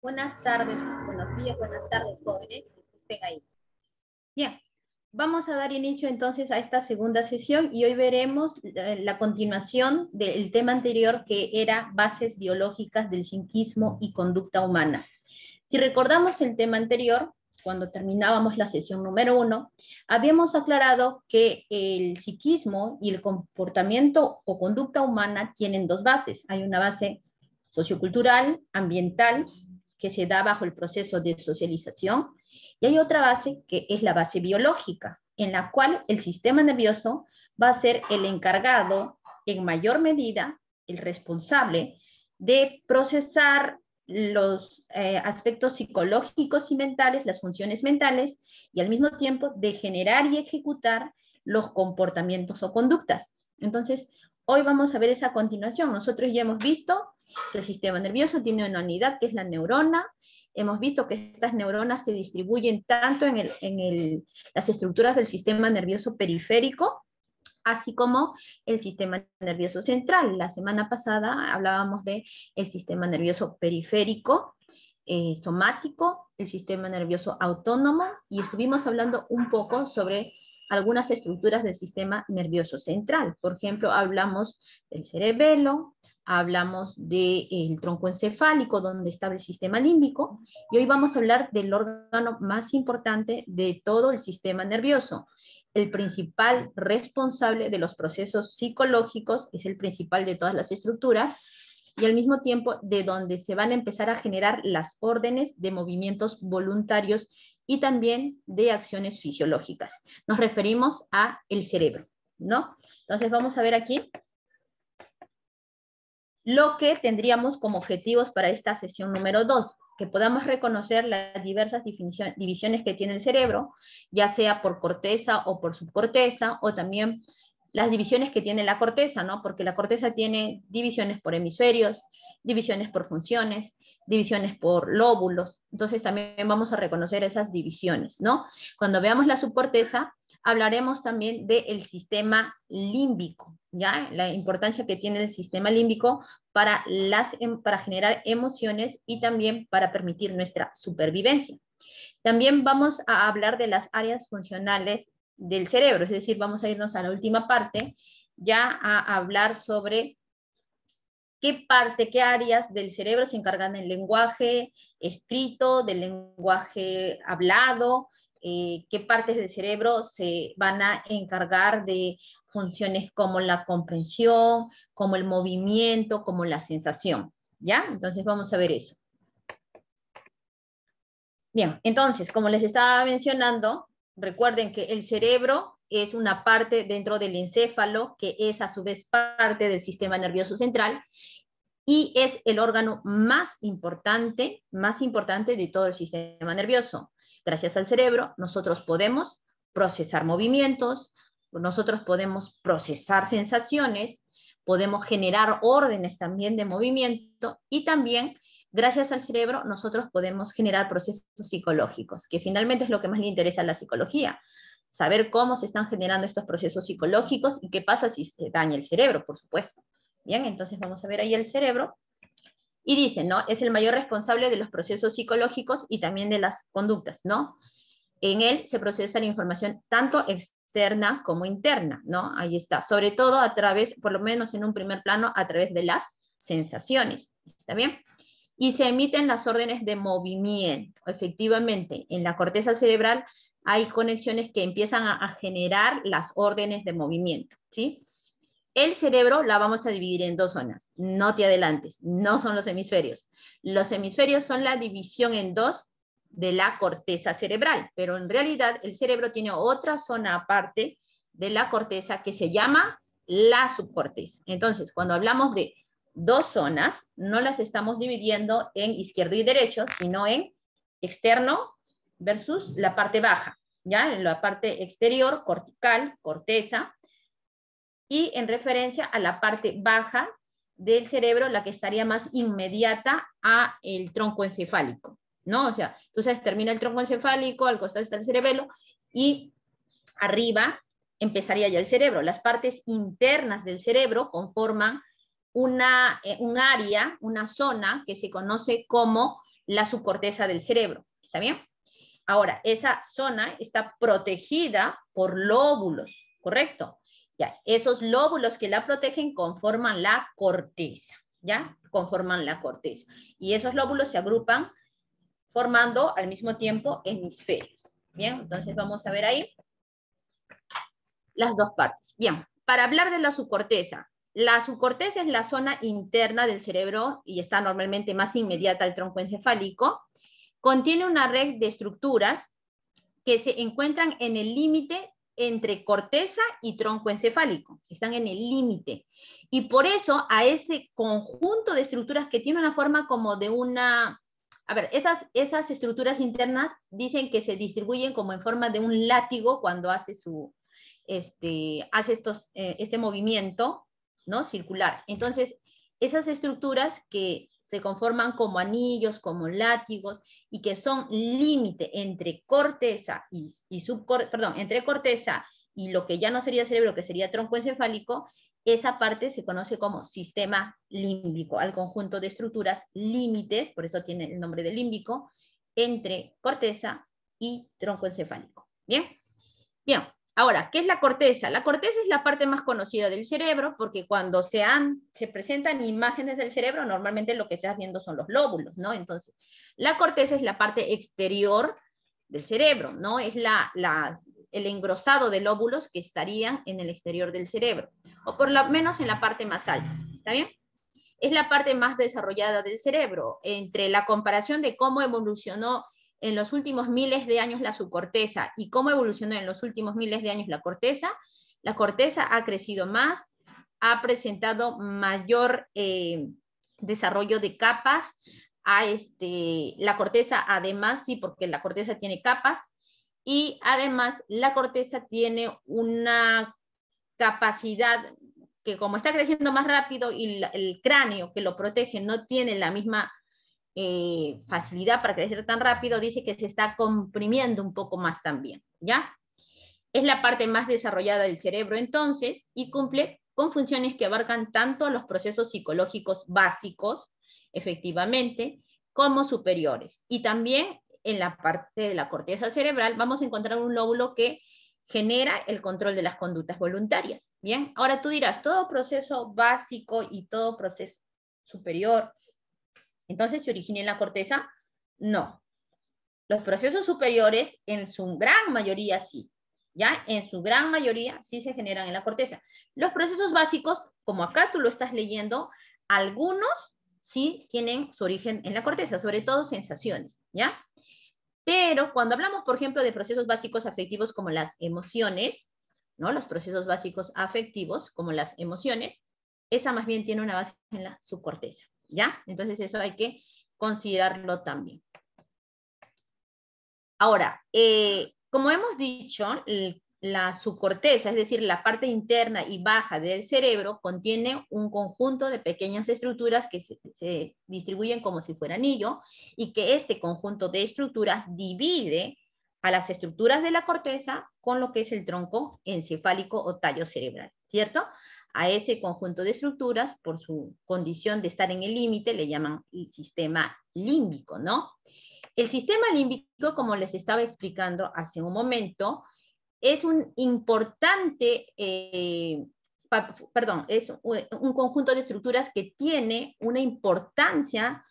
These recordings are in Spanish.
Buenas tardes, buenos días, buenas tardes, jóvenes. Disculpen ahí. Bien, vamos a dar inicio entonces a esta segunda sesión y hoy veremos la continuación del tema anterior que era bases biológicas del psiquismo y conducta humana. Si recordamos el tema anterior, cuando terminábamos la sesión número 1, habíamos aclarado que el psiquismo y el comportamiento o conducta humana tienen dos bases. Hay una base sociocultural, ambiental, que se da bajo el proceso de socialización, y hay otra base que es la base biológica, en la cual el sistema nervioso va a ser el encargado, en mayor medida, el responsable de procesar los aspectos psicológicos y mentales, las funciones mentales, y al mismo tiempo de generar y ejecutar los comportamientos o conductas. Entonces, hoy vamos a ver esa continuación. Nosotros ya hemos visto que el sistema nervioso tiene una unidad que es la neurona. Hemos visto que estas neuronas se distribuyen tanto en las estructuras del sistema nervioso periférico, así como el sistema nervioso central. La semana pasada hablábamos del sistema nervioso periférico, somático, el sistema nervioso autónomo, y estuvimos hablando un poco sobre algunas estructuras del sistema nervioso central. Por ejemplo, hablamos del cerebelo, hablamos del tronco encefálico, donde está el sistema límbico, y hoy vamos a hablar del órgano más importante de todo el sistema nervioso. El principal responsable de los procesos psicológicos, es el principal de todas las estructuras, y al mismo tiempo de donde se van a empezar a generar las órdenes de movimientos voluntarios y también de acciones fisiológicas. Nos referimos a el cerebro, ¿no? Entonces vamos a ver aquí lo que tendríamos como objetivos para esta sesión número 2, que podamos reconocer las diversas divisiones que tiene el cerebro, ya sea por corteza o por subcorteza, o también las divisiones que tiene la corteza, ¿no? Porque la corteza tiene divisiones por hemisferios, divisiones por funciones, divisiones por lóbulos. Entonces también vamos a reconocer esas divisiones, ¿no? Cuando veamos la subcorteza, hablaremos también del sistema límbico, ¿ya? La importancia que tiene el sistema límbico para generar emociones y también para permitir nuestra supervivencia. También vamos a hablar de las áreas funcionales del cerebro, es decir, vamos a irnos a la última parte, ya a hablar sobre qué áreas del cerebro se encargan del lenguaje escrito, del lenguaje hablado, qué partes del cerebro se van a encargar de funciones como la comprensión, como el movimiento, como la sensación, ¿ya? Entonces vamos a ver eso. Bien, entonces, como les estaba mencionando, recuerden que el cerebro es una parte dentro del encéfalo, que es a su vez parte del sistema nervioso central, y es el órgano más importante de todo el sistema nervioso. Gracias al cerebro, nosotros podemos procesar movimientos, nosotros podemos procesar sensaciones, podemos generar órdenes también de movimiento, y también gracias al cerebro nosotros podemos generar procesos psicológicos, que finalmente es lo que más le interesa a la psicología, saber cómo se están generando estos procesos psicológicos y qué pasa si se daña el cerebro, por supuesto. Bien, entonces vamos a ver ahí el cerebro. Y dice, ¿no? Es el mayor responsable de los procesos psicológicos y también de las conductas, ¿no? En él se procesa la información tanto externa como interna, ¿no? Ahí está. Sobre todo a través, por lo menos en un primer plano, a través de las sensaciones. ¿Está bien? Y se emiten las órdenes de movimiento. Efectivamente, en la corteza cerebral hay conexiones que empiezan a generar las órdenes de movimiento, ¿sí? El cerebro la vamos a dividir en dos zonas. No te adelantes, no son los hemisferios. Los hemisferios son la división en dos de la corteza cerebral, pero en realidad el cerebro tiene otra zona aparte de la corteza que se llama la subcorteza. Entonces, cuando hablamos de dos zonas, no las estamos dividiendo en izquierdo y derecho, sino en externo versus la parte baja, ¿ya? En la parte exterior, cortical, corteza, y en referencia a la parte baja del cerebro, la que estaría más inmediata a el tronco encefálico, ¿no? O sea, tú sabes, termina el tronco encefálico, al costado está el cerebelo, y arriba empezaría ya el cerebro. Las partes internas del cerebro conforman un área, una zona que se conoce como la subcorteza del cerebro. ¿Está bien? Ahora, esa zona está protegida por lóbulos, ¿correcto? Ya, esos lóbulos que la protegen conforman la corteza, ¿ya? Conforman la corteza. Y esos lóbulos se agrupan formando al mismo tiempo hemisferios. Bien, entonces vamos a ver ahí las dos partes. Bien, para hablar de la subcorteza es la zona interna del cerebro y está normalmente más inmediata al tronco encefálico. Contiene una red de estructuras que se encuentran en el límite entre corteza y tronco encefálico. Están en el límite. Y por eso a ese conjunto de estructuras que tiene una forma como de una... A ver, esas estructuras internas dicen que se distribuyen como en forma de un látigo cuando hace este movimiento, ¿no? Circular. Entonces, esas estructuras que se conforman como anillos, como látigos, y que son límite entre corteza entre corteza y lo que ya no sería cerebro, que sería tronco encefálico, esa parte se conoce como sistema límbico, al conjunto de estructuras límites, por eso tiene el nombre de límbico, entre corteza y tronco encefálico. ¿Bien? Bien. Ahora, ¿qué es la corteza? La corteza es la parte más conocida del cerebro porque cuando se presentan imágenes del cerebro, normalmente lo que estás viendo son los lóbulos, ¿no? Entonces, la corteza es la parte exterior del cerebro, ¿no? Es el engrosado de lóbulos que estarían en el exterior del cerebro, o por lo menos en la parte más alta, ¿está bien? Es la parte más desarrollada del cerebro. Entre la comparación de cómo evolucionó en los últimos miles de años la subcorteza y cómo evolucionó en los últimos miles de años la corteza ha crecido más, ha presentado mayor desarrollo de capas. La corteza, además, sí, porque la corteza tiene capas, y además la corteza tiene una capacidad que, como está creciendo más rápido y el cráneo que lo protege no tiene la misma facilidad para crecer tan rápido, dice que se está comprimiendo un poco más también, ¿ya? Es la parte más desarrollada del cerebro entonces y cumple con funciones que abarcan tanto los procesos psicológicos básicos, efectivamente, como superiores. Y también en la parte de la corteza cerebral vamos a encontrar un lóbulo que genera el control de las conductas voluntarias. Bien, ahora tú dirás, todo proceso básico y todo proceso superior, entonces se origina en la corteza. No. Los procesos superiores, en su gran mayoría sí. ¿Ya? En su gran mayoría sí se generan en la corteza. Los procesos básicos, como acá tú lo estás leyendo, algunos sí tienen su origen en la corteza, sobre todo sensaciones, ¿ya? Pero cuando hablamos, por ejemplo, de procesos básicos afectivos como las emociones, ¿no? Los procesos básicos afectivos como las emociones, esa más bien tiene una base en la subcorteza, ¿ya? Entonces eso hay que considerarlo también. Ahora, como hemos dicho, la subcorteza, es decir, la parte interna y baja del cerebro, contiene un conjunto de pequeñas estructuras que se distribuyen como si fuera anillo, y que este conjunto de estructuras divide a las estructuras de la corteza con lo que es el tronco encefálico o tallo cerebral, ¿cierto? A ese conjunto de estructuras, por su condición de estar en el límite, le llaman el sistema límbico, ¿no? El sistema límbico, como les estaba explicando hace un momento, es un importante, es un conjunto de estructuras que tiene una importancia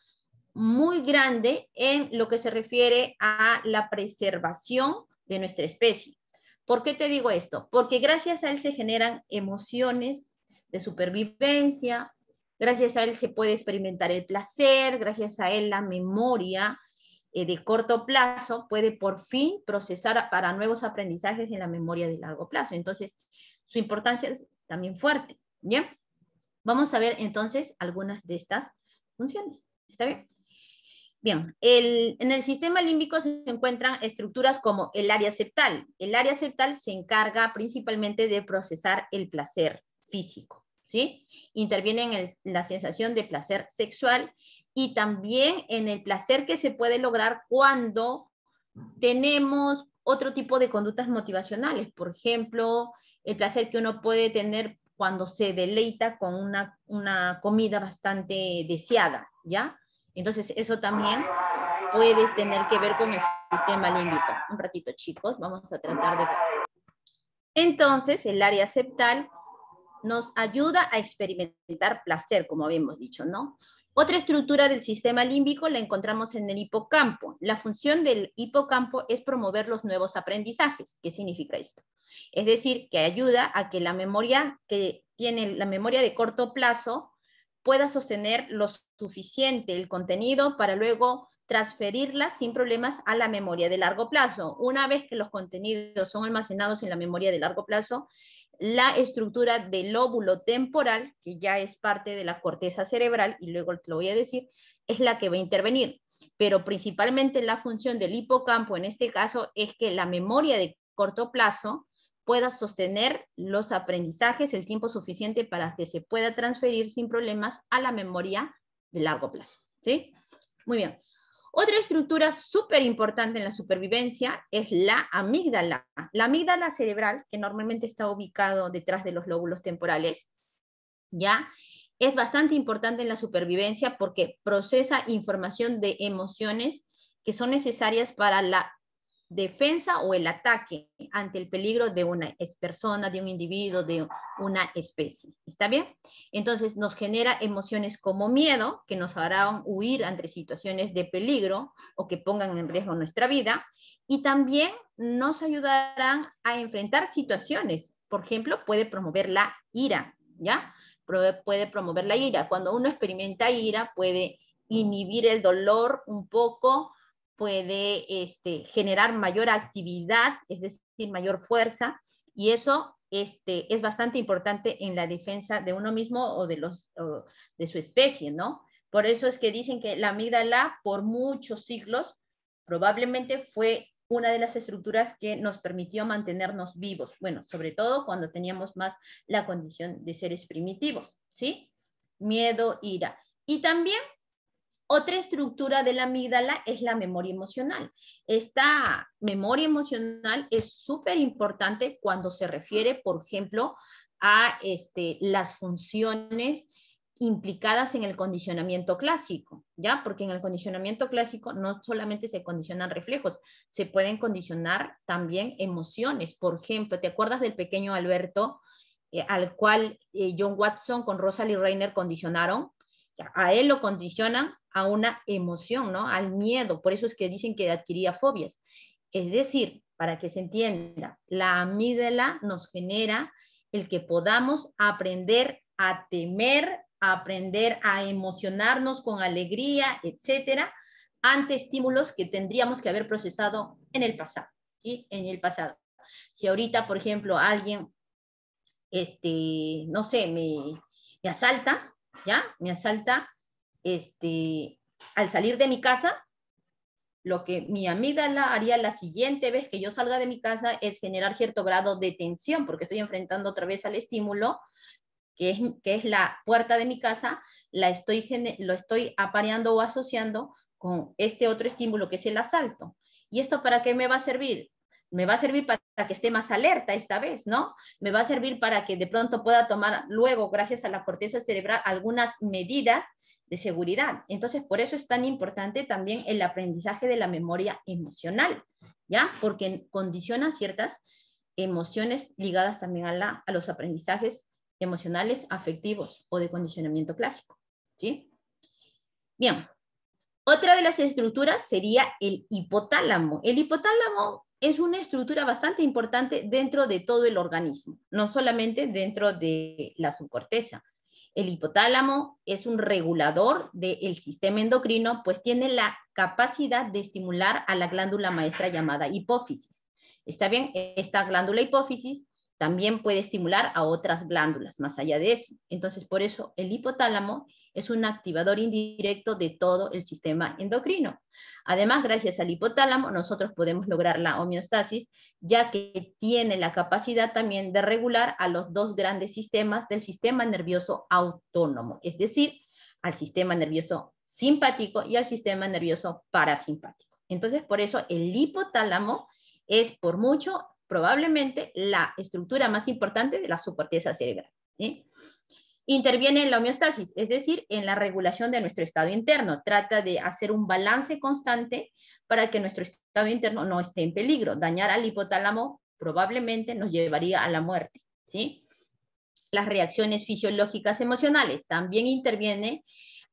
muy grande en lo que se refiere a la preservación de nuestra especie. ¿Por qué te digo esto? Porque gracias a él se generan emociones de supervivencia, gracias a él se puede experimentar el placer, gracias a él la memoria de corto plazo puede por fin procesar para nuevos aprendizajes en la memoria de largo plazo. Entonces, su importancia es también fuerte. ¿Bien? Vamos a ver entonces algunas de estas funciones. ¿Está bien? Bien, en el sistema límbico se encuentran estructuras como el área septal. El área septal se encarga principalmente de procesar el placer físico, ¿sí? Interviene en la sensación de placer sexual y también en el placer que se puede lograr cuando tenemos otro tipo de conductas motivacionales. Por ejemplo, el placer que uno puede tener cuando se deleita con una comida bastante deseada, ¿ya? Entonces, eso también puede tener que ver con el sistema límbico. Un ratito, chicos, vamos a tratar de... Entonces, el área septal nos ayuda a experimentar placer, como habíamos dicho, ¿no? Otra estructura del sistema límbico la encontramos en el hipocampo. La función del hipocampo es promover los nuevos aprendizajes. ¿Qué significa esto? Es decir, que ayuda a que la memoria que tiene la memoria de corto plazo pueda sostener lo suficiente el contenido para luego transferirla sin problemas a la memoria de largo plazo. Una vez que los contenidos son almacenados en la memoria de largo plazo, la estructura del lóbulo temporal, que ya es parte de la corteza cerebral, y luego te lo voy a decir, es la que va a intervenir. Pero principalmente la función del hipocampo en este caso es que la memoria de corto plazo pueda sostener los aprendizajes el tiempo suficiente para que se pueda transferir sin problemas a la memoria de largo plazo. ¿Sí? Muy bien. Otra estructura súper importante en la supervivencia es la amígdala. La amígdala cerebral, que normalmente está ubicado detrás de los lóbulos temporales, ¿ya? Es bastante importante en la supervivencia porque procesa información de emociones que son necesarias para la defensa o el ataque ante el peligro de una persona, de un individuo, de una especie. ¿Está bien? Entonces nos genera emociones como miedo, que nos harán huir ante situaciones de peligro o que pongan en riesgo nuestra vida, y también nos ayudarán a enfrentar situaciones. Por ejemplo, puede promover la ira, ¿ya? Puede promover la ira. Cuando uno experimenta ira, puede inhibir el dolor un poco, puede generar mayor actividad, es decir, mayor fuerza, y eso es bastante importante en la defensa de uno mismo o de su especie, ¿no? Por eso es que dicen que la amígdala por muchos siglos probablemente fue una de las estructuras que nos permitió mantenernos vivos, bueno, sobre todo cuando teníamos más la condición de seres primitivos, ¿sí? Miedo, ira. Y también otra estructura de la amígdala es la memoria emocional. Esta memoria emocional es súper importante cuando se refiere, por ejemplo, a las funciones implicadas en el condicionamiento clásico, ¿ya? Porque en el condicionamiento clásico no solamente se condicionan reflejos, se pueden condicionar también emociones. Por ejemplo, ¿te acuerdas del pequeño Alberto, al cual John Watson con Rosalie Reiner condicionaron? A él lo condicionan a una emoción, ¿no? Al miedo. Por eso es que dicen que adquiría fobias. Es decir, para que se entienda, la amígdala nos genera el que podamos aprender a temer, aprender a emocionarnos con alegría, etcétera, ante estímulos que tendríamos que haber procesado en el pasado, ¿sí? En el pasado. Si ahorita, por ejemplo, alguien, no sé, me asalta, ¿ya? Me asalta, al salir de mi casa, lo que mi amígdala haría la siguiente vez que yo salga de mi casa es generar cierto grado de tensión, porque estoy enfrentando otra vez al estímulo, que es la puerta de mi casa, lo estoy apareando o asociando con este otro estímulo que es el asalto. ¿Y esto para qué me va a servir? Me va a servir para que esté más alerta esta vez, ¿no? Me va a servir para que de pronto pueda tomar luego, gracias a la corteza cerebral, algunas medidas de seguridad. Entonces, por eso es tan importante también el aprendizaje de la memoria emocional, ¿ya? Porque condiciona ciertas emociones ligadas también a los aprendizajes emocionales, afectivos o de condicionamiento clásico, ¿sí? Bien, otra de las estructuras sería el hipotálamo. El hipotálamo es una estructura bastante importante dentro de todo el organismo, no solamente dentro de la subcorteza. El hipotálamo es un regulador del sistema endocrino, pues tiene la capacidad de estimular a la glándula maestra llamada hipófisis. ¿Está bien? Esta glándula hipófisis también puede estimular a otras glándulas más allá de eso. Entonces, por eso el hipotálamo es un activador indirecto de todo el sistema endocrino. Además, gracias al hipotálamo, nosotros podemos lograr la homeostasis, ya que tiene la capacidad también de regular a los dos grandes sistemas del sistema nervioso autónomo, es decir, al sistema nervioso simpático y al sistema nervioso parasimpático. Entonces, por eso el hipotálamo es por mucho probablemente la estructura más importante de la subcorteza cerebral, ¿sí? Interviene en la homeostasis, es decir, en la regulación de nuestro estado interno. Trata de hacer un balance constante para que nuestro estado interno no esté en peligro. Dañar al hipotálamo probablemente nos llevaría a la muerte, ¿sí? Las reacciones fisiológicas emocionales también interviene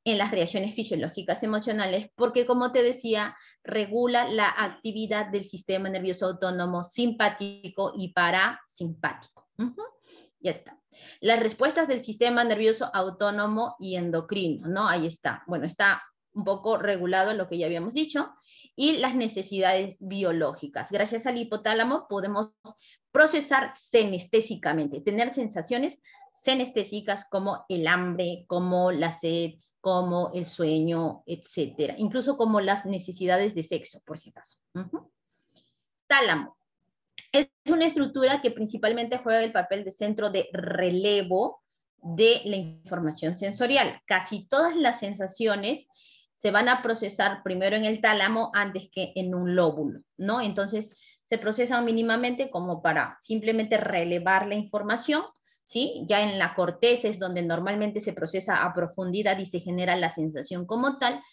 en las reacciones fisiológicas emocionales porque, como te decía, regula la actividad del sistema nervioso autónomo simpático y parasimpático. Ya está. Las respuestas del sistema nervioso autónomo y endocrino, ¿no? Ahí está. Bueno, está un poco regulado lo que ya habíamos dicho. Y las necesidades biológicas. Gracias al hipotálamo podemos procesar senestésicamente, tener sensaciones senestésicas como el hambre, como la sed, como el sueño, etcétera. Incluso como las necesidades de sexo, por si acaso. Tálamo. Es una estructura que principalmente juega el papel de centro de relevo de la información sensorial. Casi todas las sensaciones se van a procesar primero en el tálamo antes que en un lóbulo, ¿no? Entonces, se procesan mínimamente como para simplemente relevar la información, ¿sí? Ya en la corteza es donde normalmente se procesa a profundidad y se genera la sensación como tal.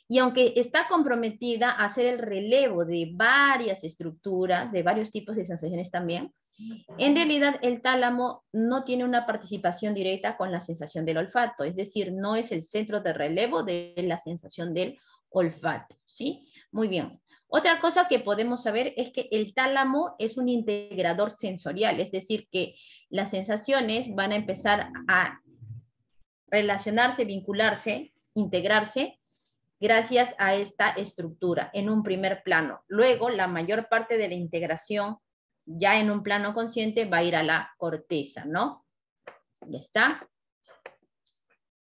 Y aunque está comprometida a hacer el relevo de varias estructuras, de varios tipos de sensaciones también, en realidad el tálamo no tiene una participación directa con la sensación del olfato, es decir, no es el centro de relevo de la sensación del olfato, ¿sí? Muy bien. Otra cosa que podemos saber es que el tálamo es un integrador sensorial, es decir, que las sensaciones van a empezar a relacionarse, vincularse, integrarse gracias a esta estructura en un primer plano. Luego, la mayor parte de la integración ya en un plano consciente va a ir a la corteza, ¿no? Ya está.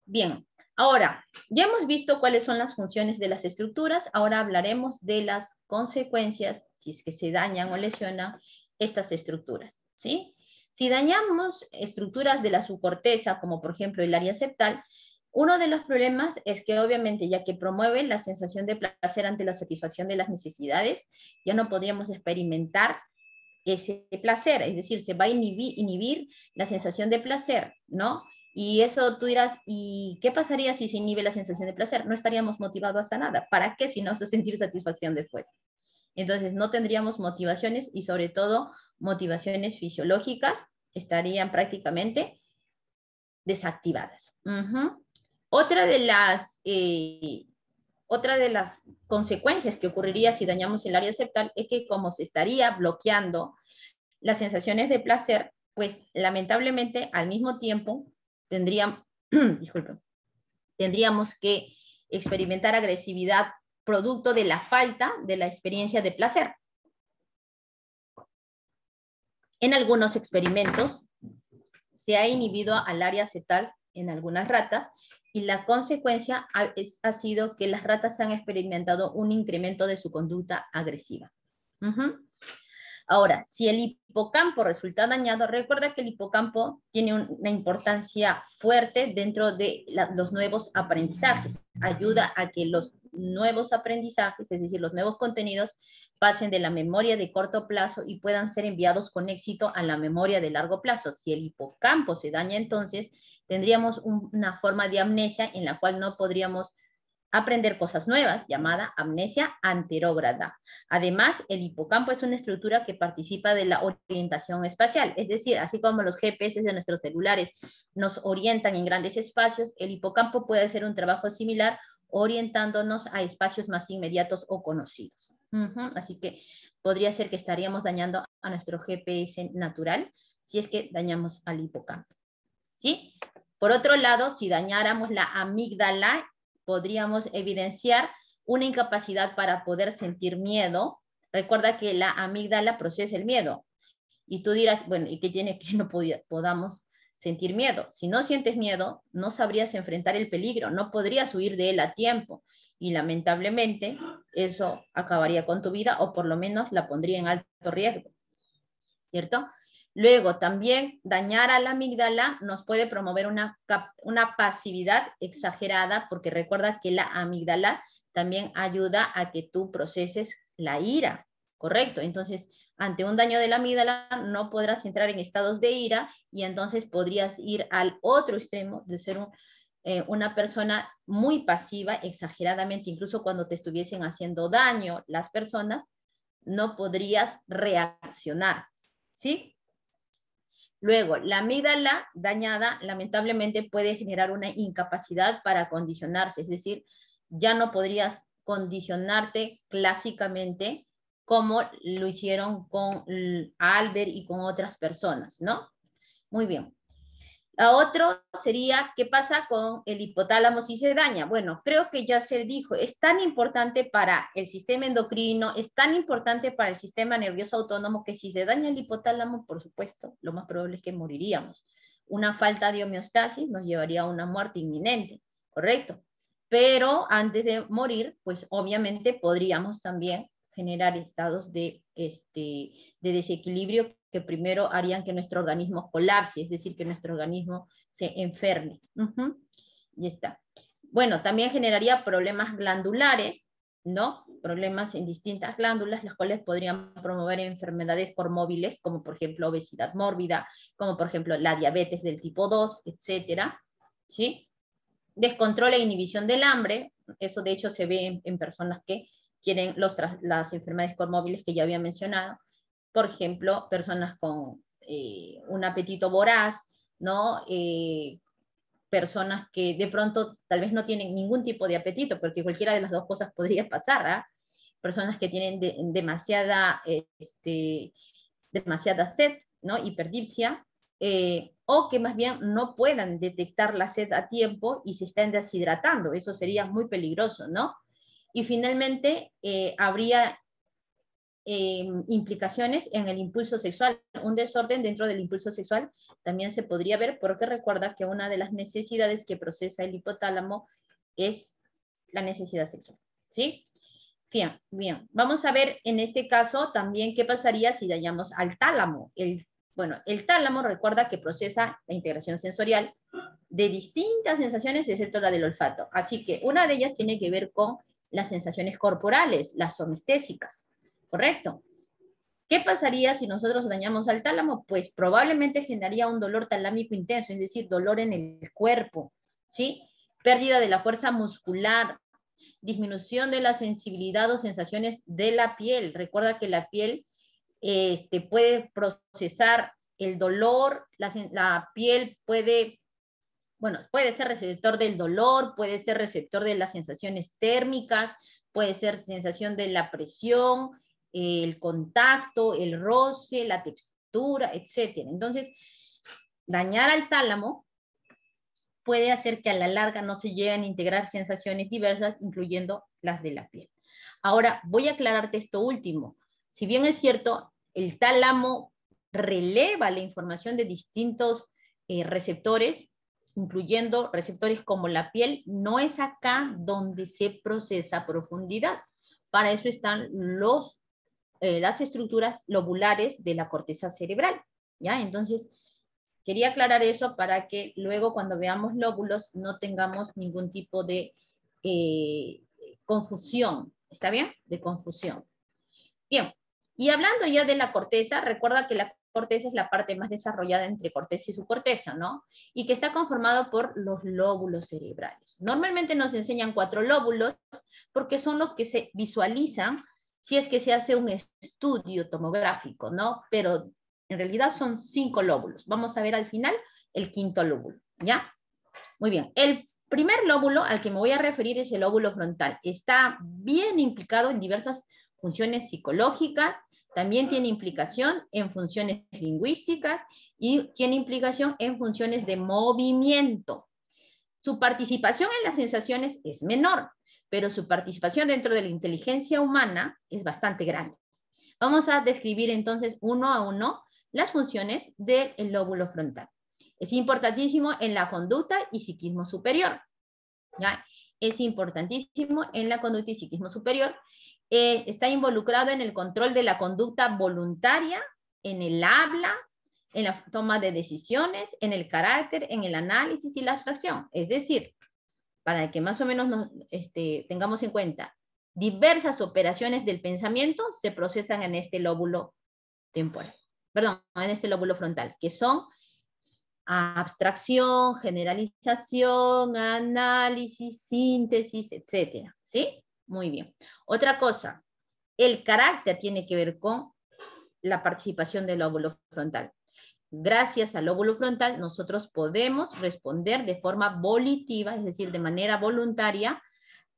Bien, ahora, ya hemos visto cuáles son las funciones de las estructuras, ahora hablaremos de las consecuencias si es que se dañan o lesionan estas estructuras, ¿sí? Si dañamos estructuras de la subcorteza, como por ejemplo el área septal, uno de los problemas es que obviamente, ya que promueve la sensación de placer ante la satisfacción de las necesidades, ya no podríamos experimentar ese placer, es decir, se va a inhibir la sensación de placer, ¿no? Y eso tú dirás, ¿y qué pasaría si se inhibe la sensación de placer? No estaríamos motivados hasta nada. ¿Para qué si no vas a sentir satisfacción después? Entonces no tendríamos motivaciones y sobre todo motivaciones fisiológicas estarían prácticamente desactivadas. Otra de las consecuencias que ocurriría si dañamos el área septal es que como se estaría bloqueando las sensaciones de placer, pues lamentablemente al mismo tiempo tendríamos que experimentar agresividad producto de la falta de la experiencia de placer. En algunos experimentos se ha inhibido al área septal en algunas ratas y la consecuencia ha sido que las ratas han experimentado un incremento de su conducta agresiva. Ahora, si el hipocampo resulta dañado, recuerda que el hipocampo tiene una importancia fuerte dentro de los nuevos aprendizajes. Ayuda a que los nuevos aprendizajes, es decir, los nuevos contenidos, pasen de la memoria de corto plazo y puedan ser enviados con éxito a la memoria de largo plazo. Si el hipocampo se daña, entonces tendríamos una forma de amnesia en la cual no podríamos aprender cosas nuevas, llamada amnesia anterógrada. Además, el hipocampo es una estructura que participa de la orientación espacial, es decir, así como los GPS de nuestros celulares nos orientan en grandes espacios, el hipocampo puede hacer un trabajo similar orientándonos a espacios más inmediatos o conocidos. Así que podría ser que estaríamos dañando a nuestro GPS natural si es que dañamos al hipocampo. ¿Sí? Por otro lado, si dañáramos la amígdala, podríamos evidenciar una incapacidad para poder sentir miedo. Recuerda que la amígdala procesa el miedo. Y tú dirás, bueno, ¿y qué tiene que no podamos sentir miedo? Si no sientes miedo, no sabrías enfrentar el peligro, no podrías huir de él a tiempo. Y lamentablemente, eso acabaría con tu vida o por lo menos la pondría en alto riesgo. ¿Cierto? Luego, también dañar a la amígdala nos puede promover una pasividad exagerada, porque recuerda que la amígdala también ayuda a que tú proceses la ira. Correcto, entonces ante un daño de la amígdala no podrás entrar en estados de ira y entonces podrías ir al otro extremo de ser una persona muy pasiva, exageradamente, incluso cuando te estuviesen haciendo daño las personas, no podrías reaccionar, ¿sí? Luego, la amígdala dañada lamentablemente puede generar una incapacidad para condicionarse, es decir, ya no podrías condicionarte clásicamente como lo hicieron con Albert y con otras personas, ¿no? Muy bien. La otro sería, ¿qué pasa con el hipotálamo si se daña? Bueno, creo que ya se dijo, es tan importante para el sistema endocrino, es tan importante para el sistema nervioso autónomo que si se daña el hipotálamo, por supuesto, lo más probable es que moriríamos. Una falta de homeostasis nos llevaría a una muerte inminente, ¿correcto? Pero antes de morir, pues obviamente podríamos también generar estados de desequilibrio que primero harían que nuestro organismo colapse, es decir, que nuestro organismo se enferme. Ya está. Bueno, también generaría problemas glandulares, ¿no? Problemas en distintas glándulas, las cuales podrían promover enfermedades comórbiles, como por ejemplo obesidad mórbida, como por ejemplo la diabetes del tipo 2, etcétera, ¿sí? Descontrol e inhibición del hambre, eso de hecho se ve en personas que tienen las enfermedades comórbiles que ya había mencionado, por ejemplo, personas con un apetito voraz, ¿no? Personas que de pronto tal vez no tienen ningún tipo de apetito, porque cualquiera de las dos cosas podría pasar, ¿ah? Personas que tienen demasiada sed, ¿no? Hiperdipsia, o que más bien no puedan detectar la sed a tiempo y se estén deshidratando. Eso sería muy peligroso, ¿no? Y finalmente habría implicaciones en el impulso sexual. Un desorden dentro del impulso sexual también se podría ver porque recuerda que una de las necesidades que procesa el hipotálamo es la necesidad sexual, ¿sí? Bien, bien. Vamos a ver en este caso también qué pasaría si dañamos al tálamo. Bueno, el tálamo recuerda que procesa la integración sensorial de distintas sensaciones excepto la del olfato. Así que una de ellas tiene que ver con las sensaciones corporales, las somestésicas, ¿correcto? ¿Qué pasaría si nosotros dañamos al tálamo? Pues probablemente generaría un dolor talámico intenso, es decir, dolor en el cuerpo, ¿sí? Pérdida de la fuerza muscular, disminución de la sensibilidad o sensaciones de la piel. Recuerda que la piel puede procesar el dolor, la piel puede, bueno, puede ser receptor del dolor, puede ser receptor de las sensaciones térmicas, puede ser sensación de la presión, el contacto, el roce, la textura, etc. Entonces, dañar al tálamo puede hacer que a la larga no se lleguen a integrar sensaciones diversas, incluyendo las de la piel. Ahora, voy a aclararte esto último. Si bien es cierto, el tálamo releva la información de distintos receptores, incluyendo receptores como la piel, no es acá donde se procesa a profundidad. Para eso están las estructuras lobulares de la corteza cerebral, ¿ya? Entonces, quería aclarar eso para que luego cuando veamos lóbulos no tengamos ningún tipo de confusión, ¿está bien? De confusión. Bien, y hablando ya de la corteza, recuerda que la corteza es la parte más desarrollada entre corteza y subcorteza, ¿no? Y que está conformado por los lóbulos cerebrales. Normalmente nos enseñan 4 lóbulos porque son los que se visualizan si es que se hace un estudio tomográfico, ¿no? Pero en realidad son 5 lóbulos. Vamos a ver al final el 5º lóbulo, ¿ya? Muy bien. El primer lóbulo al que me voy a referir es el lóbulo frontal. Está bien implicado en diversas funciones psicológicas, también tiene implicación en funciones lingüísticas y tiene implicación en funciones de movimiento. Su participación en las sensaciones es menor, pero su participación dentro de la inteligencia humana es bastante grande. Vamos a describir entonces uno a uno las funciones del lóbulo frontal. Es importantísimo en la conducta y psiquismo superior, ¿ya? Es importantísimo en la conducta y psiquismo superior. Está involucrado en el control de la conducta voluntaria, en el habla, en la toma de decisiones, en el carácter, en el análisis y la abstracción. Es decir, para que más o menos tengamos en cuenta, Diversas operaciones del pensamiento se procesan en este lóbulo temporal, perdón, en este lóbulo frontal, que son abstracción, generalización, análisis, síntesis, etcétera, ¿sí? Muy bien. Otra cosa, el carácter tiene que ver con la participación del lóbulo frontal. Gracias al lóbulo frontal, nosotros podemos responder de forma volitiva, es decir, de manera voluntaria,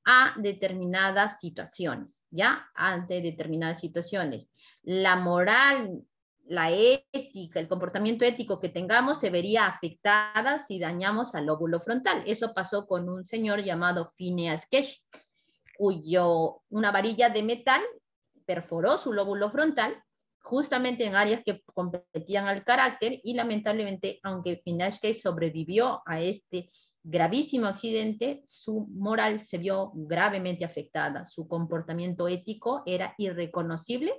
a determinadas situaciones, ¿ya? Ante determinadas situaciones. La moral, la ética, el comportamiento ético que tengamos se vería afectada si dañamos al lóbulo frontal. Eso pasó con un señor llamado Phineas Cash, cuyo una varilla de metal perforó su lóbulo frontal justamente en áreas que competían al carácter y lamentablemente, aunque Phineas Cash sobrevivió a este gravísimo accidente, su moral se vio gravemente afectada. Su comportamiento ético era irreconocible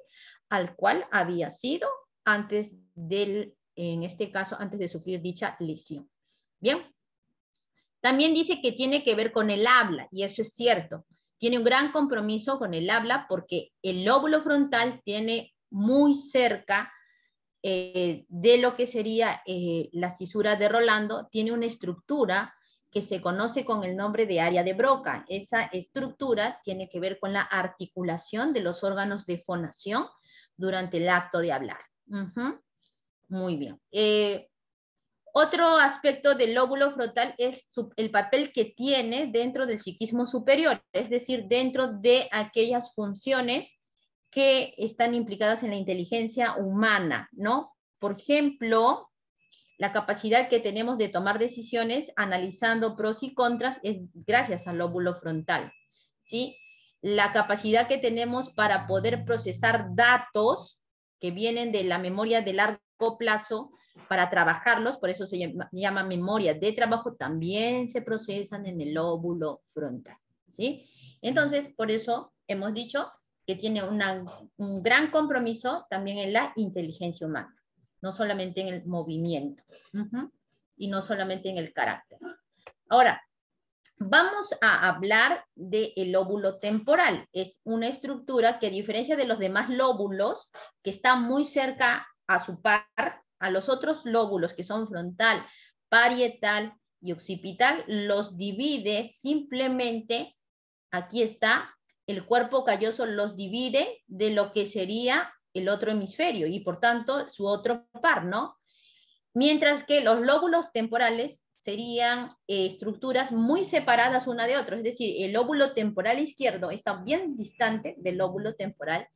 al cual había sido antes del, en este caso, antes de sufrir dicha lesión. Bien. También dice que tiene que ver con el habla, y eso es cierto. Tiene un gran compromiso con el habla porque el lóbulo frontal tiene muy cerca de lo que sería la cisura de Rolando, tiene una estructura que se conoce con el nombre de área de Broca. Esa estructura tiene que ver con la articulación de los órganos de fonación durante el acto de hablar. Muy bien. Otro aspecto del lóbulo frontal es el papel que tiene dentro del psiquismo superior, es decir, dentro de aquellas funciones que están implicadas en la inteligencia humana, ¿no? Por ejemplo, la capacidad que tenemos de tomar decisiones analizando pros y contras es gracias al lóbulo frontal, ¿sí? La capacidad que tenemos para poder procesar datos que vienen de la memoria de largo plazo para trabajarlos, por eso se llama memoria de trabajo, también se procesan en el lóbulo frontal, ¿sí? Entonces, por eso hemos dicho que tiene un gran compromiso también en la inteligencia humana, no solamente en el movimiento, y no solamente en el carácter. Ahora, vamos a hablar del lóbulo temporal. Es una estructura que, a diferencia de los demás lóbulos, que está muy cerca a su par, a los otros lóbulos que son frontal, parietal y occipital, los divide simplemente, aquí está, el cuerpo calloso los divide de lo que sería el otro hemisferio y por tanto su otro par, ¿no? Mientras que los lóbulos temporales serían estructuras muy separadas una de otra, es decir, el lóbulo temporal izquierdo está bien distante del lóbulo temporal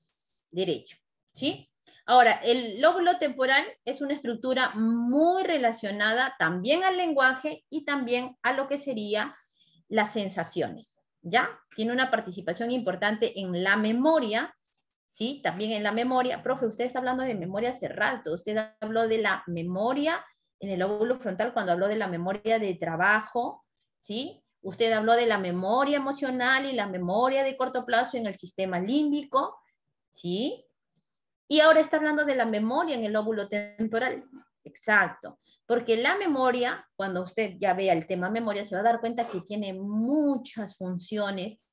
derecho, ¿sí? Ahora, el lóbulo temporal es una estructura muy relacionada también al lenguaje y también a lo que serían las sensaciones, ¿ya? Tiene una participación importante en la memoria, ¿sí? También en la memoria. Profe, usted está hablando de memoria hace rato. Usted habló de la memoria en el lóbulo frontal cuando habló de la memoria de trabajo, ¿sí? Usted habló de la memoria emocional y la memoria de corto plazo en el sistema límbico, ¿sí? Y ahora está hablando de la memoria en el lóbulo temporal. Exacto. Porque la memoria, cuando usted ya vea el tema memoria, se va a dar cuenta que tiene muchas funciones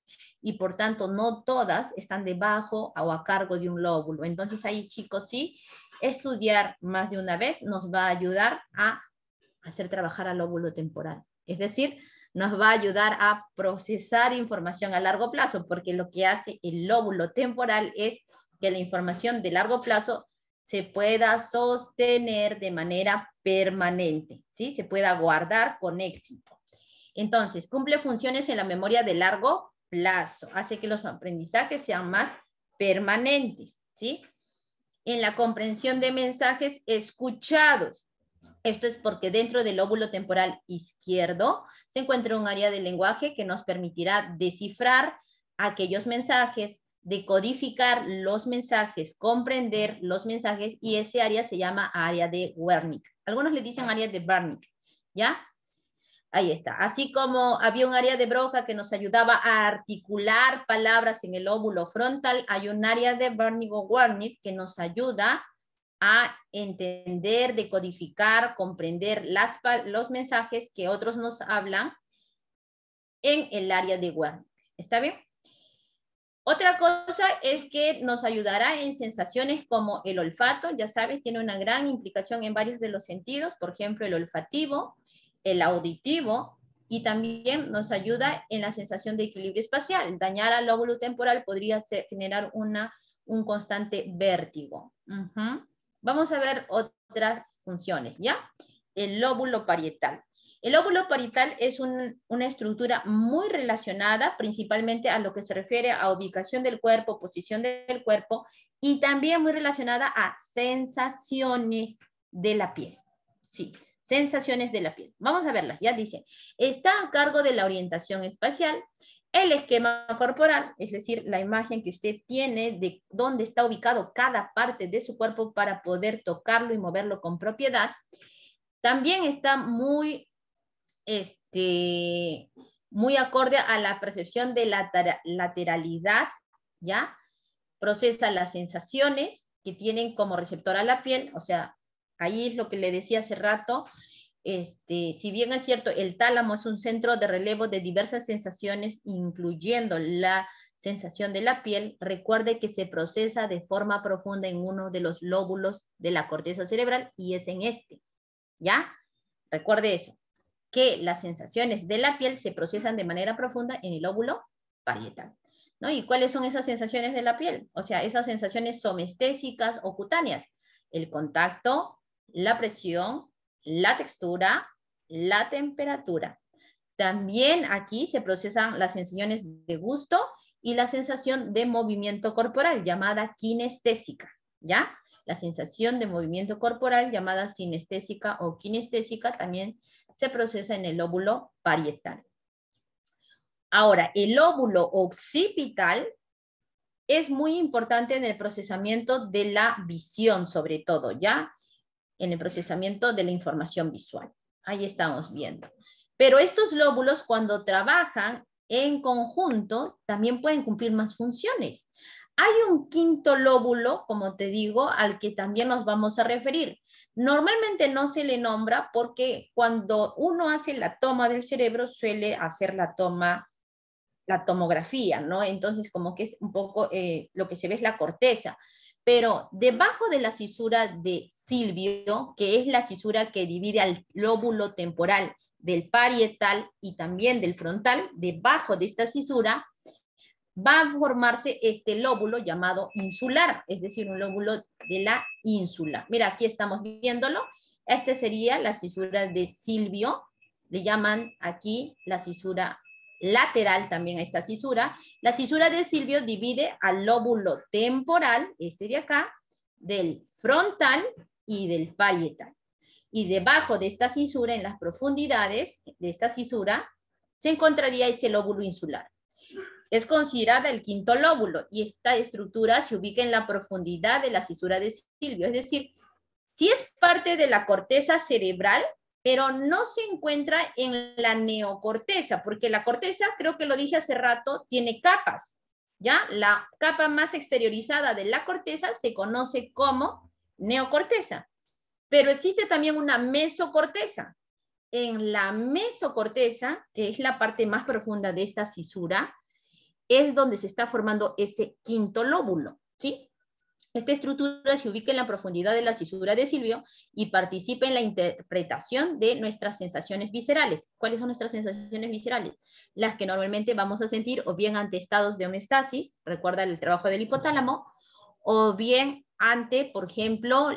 y por tanto no todas están debajo o a cargo de un lóbulo. Entonces ahí, chicos, sí, estudiar más de una vez nos va a ayudar a hacer trabajar al lóbulo temporal. Es decir, nos va a ayudar a procesar información a largo plazo, porque lo que hace el lóbulo temporal es que la información de largo plazo se pueda sostener de manera permanente, ¿sí? Se pueda guardar con éxito. Entonces, cumple funciones en la memoria de largo plazo, hace que los aprendizajes sean más permanentes, ¿sí? En la comprensión de mensajes escuchados. Esto es porque dentro del lóbulo temporal izquierdo se encuentra un área del lenguaje que nos permitirá descifrar aquellos mensajes, decodificar los mensajes, comprender los mensajes, y ese área se llama área de Wernicke. Algunos le dicen área de Wernicke, ¿ya? Ahí está. Así como había un área de Broca que nos ayudaba a articular palabras en el lóbulo frontal, hay un área de Wernicke que nos ayuda a entender, decodificar, comprender los mensajes que otros nos hablan en el área de Wernicke. ¿Está bien? Otra cosa es que nos ayudará en sensaciones como el olfato, ya sabes, tiene una gran implicación en varios de los sentidos, por ejemplo, el olfativo, el auditivo, y también nos ayuda en la sensación de equilibrio espacial. Dañar al lóbulo temporal podría generar un constante vértigo. Vamos a ver otras funciones, ¿ya? El lóbulo parietal. El lóbulo parietal es una estructura muy relacionada principalmente a lo que se refiere a ubicación del cuerpo, posición del cuerpo, y también muy relacionada a sensaciones de la piel. Sí, sensaciones de la piel. Vamos a verlas, ya dice. Está a cargo de la orientación espacial, el esquema corporal, es decir, la imagen que usted tiene de dónde está ubicado cada parte de su cuerpo para poder tocarlo y moverlo con propiedad. También está muy acorde a la percepción de la lateralidad, ¿ya? Procesa las sensaciones que tienen como receptor a la piel, o sea, ahí es lo que le decía hace rato, si bien es cierto, el tálamo es un centro de relevo de diversas sensaciones, incluyendo la sensación de la piel, recuerde que se procesa de forma profunda en uno de los lóbulos de la corteza cerebral y es en este, ¿ya? Recuerde eso, que las sensaciones de la piel se procesan de manera profunda en el lóbulo parietal, ¿no? ¿Y cuáles son esas sensaciones de la piel? O sea, esas sensaciones somestésicas o cutáneas, el contacto, la presión, la textura, la temperatura. También aquí se procesan las sensaciones de gusto y la sensación de movimiento corporal, llamada kinestésica, ¿ya? La sensación de movimiento corporal, llamada sinestésica o kinestésica, también se procesa en el lóbulo parietal. Ahora, el lóbulo occipital es muy importante en el procesamiento de la visión, sobre todo, ¿ya? En el procesamiento de la información visual. Ahí estamos viendo. Pero estos lóbulos, cuando trabajan en conjunto, también pueden cumplir más funciones. Hay un quinto lóbulo, como te digo, al que también nos vamos a referir. Normalmente no se le nombra porque cuando uno hace la toma del cerebro suele hacer la tomografía, ¿no? Entonces como que es un poco lo que se ve es la corteza. Pero debajo de la cisura de Silvio, que es la cisura que divide al lóbulo temporal del parietal y también del frontal, debajo de esta cisura va a formarse este lóbulo llamado insular, es decir, un lóbulo de la ínsula. Mira, aquí estamos viéndolo. Esta sería la cisura de Silvio, le llaman aquí la cisura lateral también a esta cisura. La cisura de Silvio divide al lóbulo temporal, este de acá, del frontal y del parietal. Y debajo de esta cisura, en las profundidades de esta cisura, se encontraría ese lóbulo insular. Es considerada el quinto lóbulo y esta estructura se ubica en la profundidad de la cisura de Silvio, es decir, sí es parte de la corteza cerebral, pero no se encuentra en la neocorteza, porque la corteza, creo que lo dije hace rato, tiene capas, ¿ya? La capa más exteriorizada de la corteza se conoce como neocorteza, pero existe también una mesocorteza. En la mesocorteza, que es la parte más profunda de esta cisura, es donde se está formando ese quinto lóbulo, ¿sí? Esta estructura se ubica en la profundidad de la cisura de Silvio y participa en la interpretación de nuestras sensaciones viscerales. ¿Cuáles son nuestras sensaciones viscerales? Las que normalmente vamos a sentir o bien ante estados de homeostasis, recuerda el trabajo del hipotálamo, o bien ante, por ejemplo,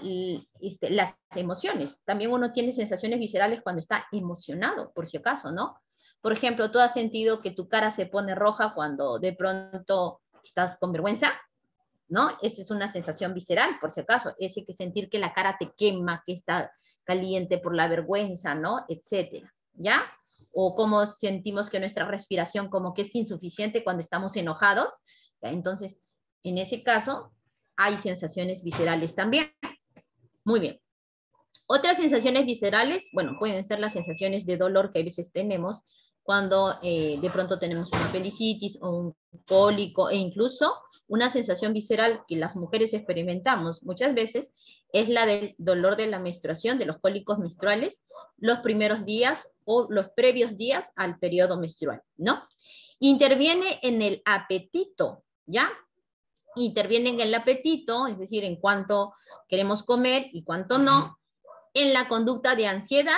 las emociones. También uno tiene sensaciones viscerales cuando está emocionado, por si acaso, ¿no? Por ejemplo, ¿tú has sentido que tu cara se pone roja cuando de pronto estás con vergüenza? ¿No? Esa es una sensación visceral, por si acaso. Ese que sentir que la cara te quema, que está caliente por la vergüenza, ¿no? Etcétera, ¿ya? O como sentimos que nuestra respiración como que es insuficiente cuando estamos enojados. ¿Ya? Entonces, en ese caso, hay sensaciones viscerales también. Muy bien. Otras sensaciones viscerales, bueno, pueden ser las sensaciones de dolor que a veces tenemos cuando de pronto tenemos una apendicitis o un cólico e incluso una sensación visceral que las mujeres experimentamos muchas veces es la del dolor de la menstruación, de los cólicos menstruales, los primeros días o los previos días al periodo menstrual, ¿no? Interviene en el apetito ¿ya? Intervienen en el apetito, es decir, en cuánto queremos comer y cuánto no, en la conducta de ansiedad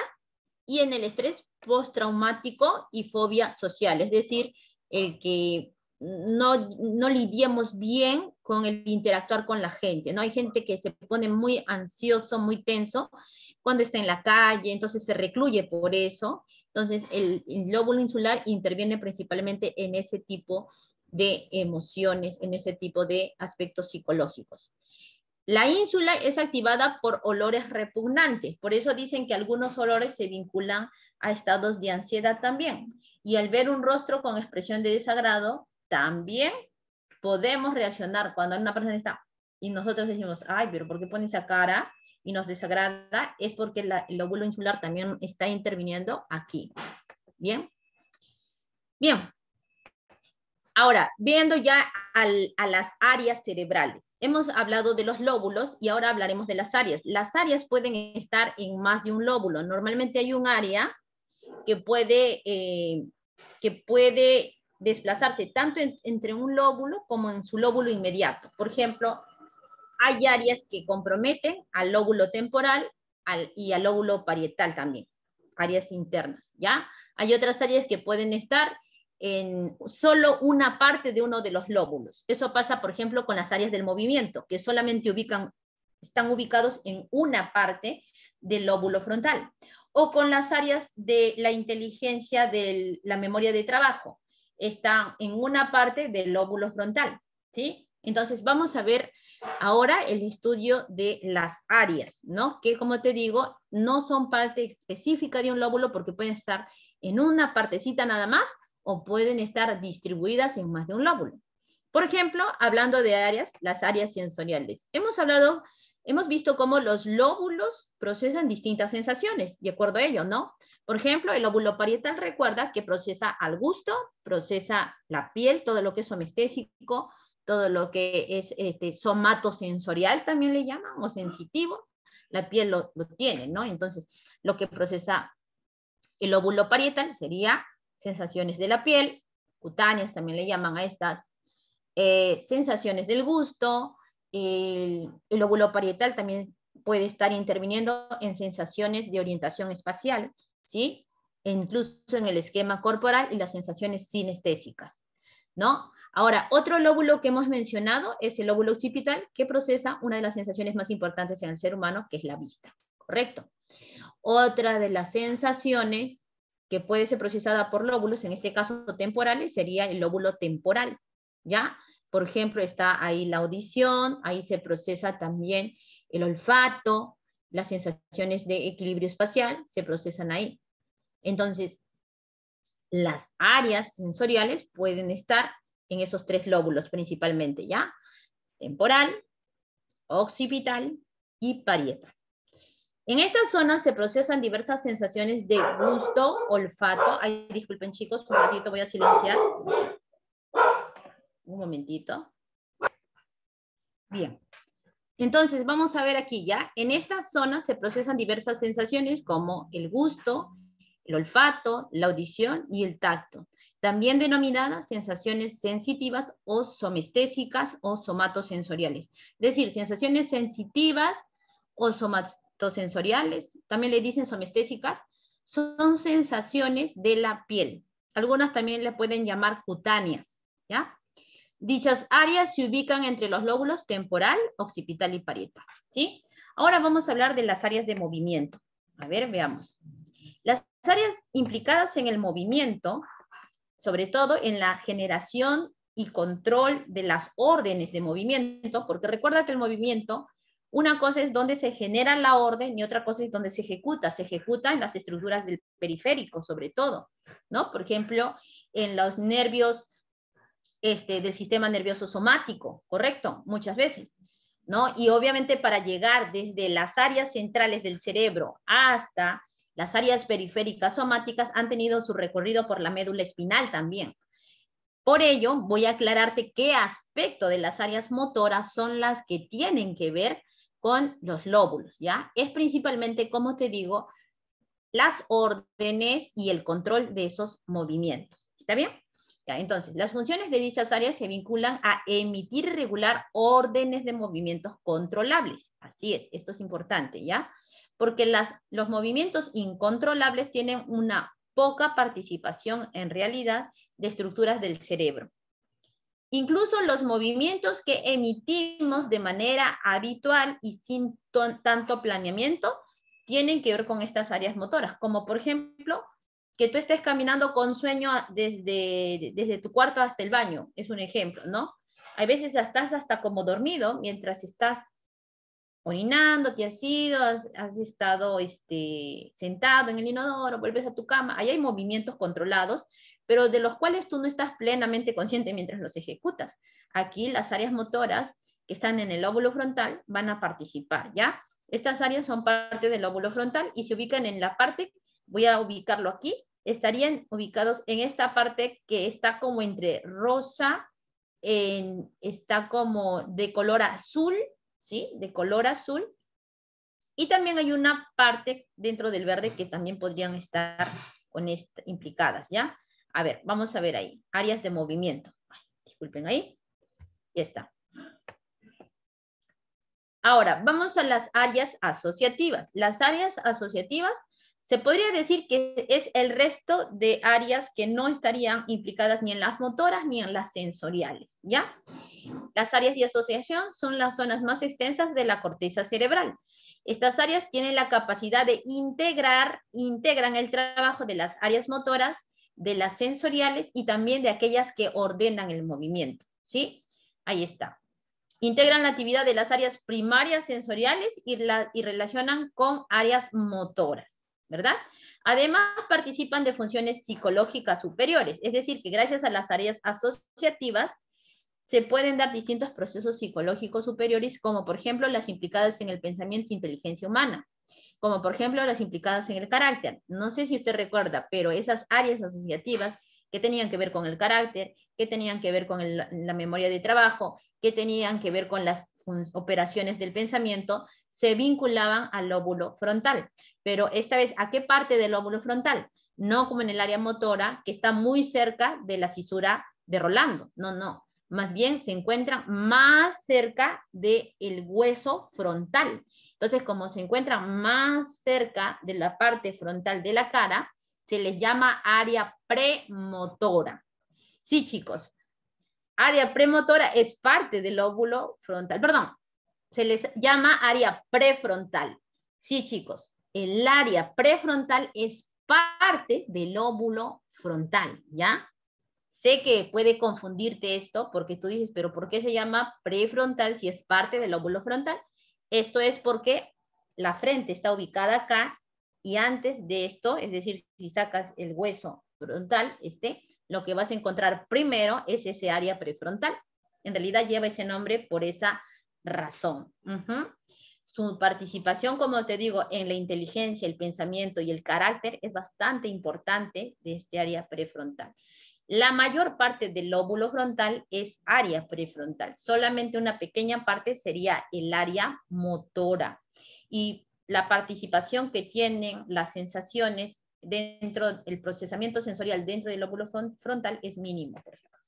y en el estrés postraumático y fobia social, es decir, el que no lidiemos bien con el interactuar con la gente, ¿no? Hay gente que se pone muy ansioso, muy tenso cuando está en la calle, entonces se recluye por eso. Entonces el lóbulo insular interviene principalmente en ese tipo de emociones, en ese tipo de aspectos psicológicos. La ínsula es activada por olores repugnantes, por eso dicen que algunos olores se vinculan a estados de ansiedad también. Y al ver un rostro con expresión de desagrado, también podemos reaccionar cuando una persona está y nosotros decimos, ay, pero ¿por qué pone esa cara? Y nos desagrada, es porque el lóbulo insular también está interviniendo aquí. Bien. Bien. Ahora, viendo ya a las áreas cerebrales. Hemos hablado de los lóbulos y ahora hablaremos de las áreas. Las áreas pueden estar en más de un lóbulo. Normalmente hay un área que puede desplazarse tanto entre un lóbulo como en su lóbulo inmediato. Por ejemplo, hay áreas que comprometen al lóbulo temporal y al lóbulo parietal también, áreas internas, ¿ya? Hay otras áreas que pueden estar en solo una parte de uno de los lóbulos. Eso pasa, por ejemplo, con las áreas del movimiento, que solamente están ubicados en una parte del lóbulo frontal. O con las áreas de la inteligencia de la memoria de trabajo. Están en una parte del lóbulo frontal, ¿sí? Entonces vamos a ver ahora el estudio de las áreas, ¿no? Que como te digo, no son parte específica de un lóbulo porque pueden estar en una partecita nada más o pueden estar distribuidas en más de un lóbulo. Por ejemplo, hablando de áreas, las áreas sensoriales. Hemos visto cómo los lóbulos procesan distintas sensaciones, de acuerdo a ello, ¿no? Por ejemplo, el lóbulo parietal recuerda que procesa al gusto, procesa la piel, todo lo que es somestésico, todo lo que es somatosensorial también le llaman, o sensitivo, la piel lo tiene, ¿no? Entonces, lo que procesa el lóbulo parietal sería sensaciones de la piel, cutáneas también le llaman a estas, sensaciones del gusto, el lóbulo parietal también puede estar interviniendo en sensaciones de orientación espacial, ¿sí? E incluso en el esquema corporal y las sensaciones sinestésicas, ¿no? Ahora, otro lóbulo que hemos mencionado es el lóbulo occipital, que procesa una de las sensaciones más importantes en el ser humano, que es la vista, ¿correcto? Otra de las sensaciones que puede ser procesada por lóbulos, en este caso temporales, sería el lóbulo temporal, ¿ya? Por ejemplo, está ahí la audición, ahí se procesa también el olfato, las sensaciones de equilibrio espacial se procesan ahí. Entonces, las áreas sensoriales pueden estar en esos tres lóbulos principalmente, ¿ya? Temporal, occipital y parietal. En esta zona se procesan diversas sensaciones de gusto, olfato. Ay, disculpen chicos, un ratito voy a silenciar. Un momentito. Bien. Entonces, vamos a ver aquí ya. En esta zona se procesan diversas sensaciones como el gusto, el olfato, la audición y el tacto. También denominadas sensaciones sensitivas o somestésicas o somatosensoriales. Es decir, sensaciones sensitivas o somatosensoriales, también le dicen somestésicas, son sensaciones de la piel. Algunas también le pueden llamar cutáneas, ¿ya? Dichas áreas se ubican entre los lóbulos temporal, occipital y parietal, ¿sí? Ahora vamos a hablar de las áreas de movimiento. A ver, veamos. Las áreas implicadas en el movimiento, sobre todo en la generación y control de las órdenes de movimiento, porque recuerda que el movimiento, una cosa es donde se genera la orden y otra cosa es donde se ejecuta en las estructuras del periférico, sobre todo, ¿no? Por ejemplo, en los nervios del sistema nervioso somático, ¿correcto? Muchas veces, ¿no? Y obviamente para llegar desde las áreas centrales del cerebro hasta las áreas periféricas somáticas han tenido su recorrido por la médula espinal también. Por ello, voy a aclararte qué aspecto de las áreas motoras son las que tienen que ver con los lóbulos, ¿ya? Es principalmente, como te digo, las órdenes y el control de esos movimientos. ¿Está bien? Ya, entonces, las funciones de dichas áreas se vinculan a emitir y regular órdenes de movimientos controlables. Así es, esto es importante, ¿ya? Porque los movimientos incontrolables tienen una poca participación en realidad de estructuras del cerebro. Incluso los movimientos que emitimos de manera habitual y sin tanto planeamiento tienen que ver con estas áreas motoras, como por ejemplo, que tú estés caminando con sueño desde tu cuarto hasta el baño, es un ejemplo, ¿no? Hay veces estás hasta como dormido mientras estás orinando, te has ido, has estado sentado en el inodoro, vuelves a tu cama, ahí hay movimientos controlados, pero de los cuales tú no estás plenamente consciente mientras los ejecutas. Aquí las áreas motoras que están en el lóbulo frontal van a participar, ¿ya? Estas áreas son parte del lóbulo frontal y se ubican en la parte, voy a ubicarlo aquí, estarían ubicados en esta parte que está como entre rosa, está como de color azul, ¿sí? De color azul. Y también hay una parte dentro del verde que también podrían estar implicadas, ¿ya? A ver, vamos a ver ahí. Áreas de movimiento. Ay, disculpen ahí. Ya está. Ahora, vamos a las áreas asociativas. Las áreas asociativas se podría decir que es el resto de áreas que no estarían implicadas ni en las motoras ni en las sensoriales, ¿ya? Las áreas de asociación son las zonas más extensas de la corteza cerebral. Estas áreas tienen la capacidad de integran el trabajo de las áreas motoras, de las sensoriales y también de aquellas que ordenan el movimiento, ¿sí? Ahí está. Integran la actividad de las áreas primarias sensoriales y relacionan con áreas motoras, ¿verdad? Además, participan de funciones psicológicas superiores, es decir, que gracias a las áreas asociativas se pueden dar distintos procesos psicológicos superiores, como por ejemplo las implicadas en el pensamiento e inteligencia humana, como por ejemplo las implicadas en el carácter. No sé si usted recuerda, pero esas áreas asociativas que tenían que ver con el carácter, que tenían que ver con la memoria de trabajo, que tenían que ver con las operaciones del pensamiento, se vinculaban al lóbulo frontal. Pero esta vez, ¿a qué parte del lóbulo frontal? No como en el área motora, que está muy cerca de la cisura de Rolando. No, no. Más bien se encuentran más cerca del hueso frontal. Entonces, como se encuentran más cerca de la parte frontal de la cara, se les llama área premotora. Sí, chicos, área premotora es parte del lóbulo frontal. Perdón, se les llama área prefrontal. Sí, chicos, el área prefrontal es parte del lóbulo frontal, ¿ya? Sé que puede confundirte esto porque tú dices, pero ¿por qué se llama prefrontal si es parte del lóbulo frontal? Esto es porque la frente está ubicada acá y antes de esto, es decir, si sacas el hueso frontal, lo que vas a encontrar primero es ese área prefrontal. En realidad lleva ese nombre por esa razón. Su participación, como te digo, en la inteligencia, el pensamiento y el carácter es bastante importante de este área prefrontal. La mayor parte del lóbulo frontal es área prefrontal. Solamente una pequeña parte sería el área motora. Y la participación que tienen las sensaciones dentro del procesamiento sensorial dentro del lóbulo frontal es mínimo, por ejemplo.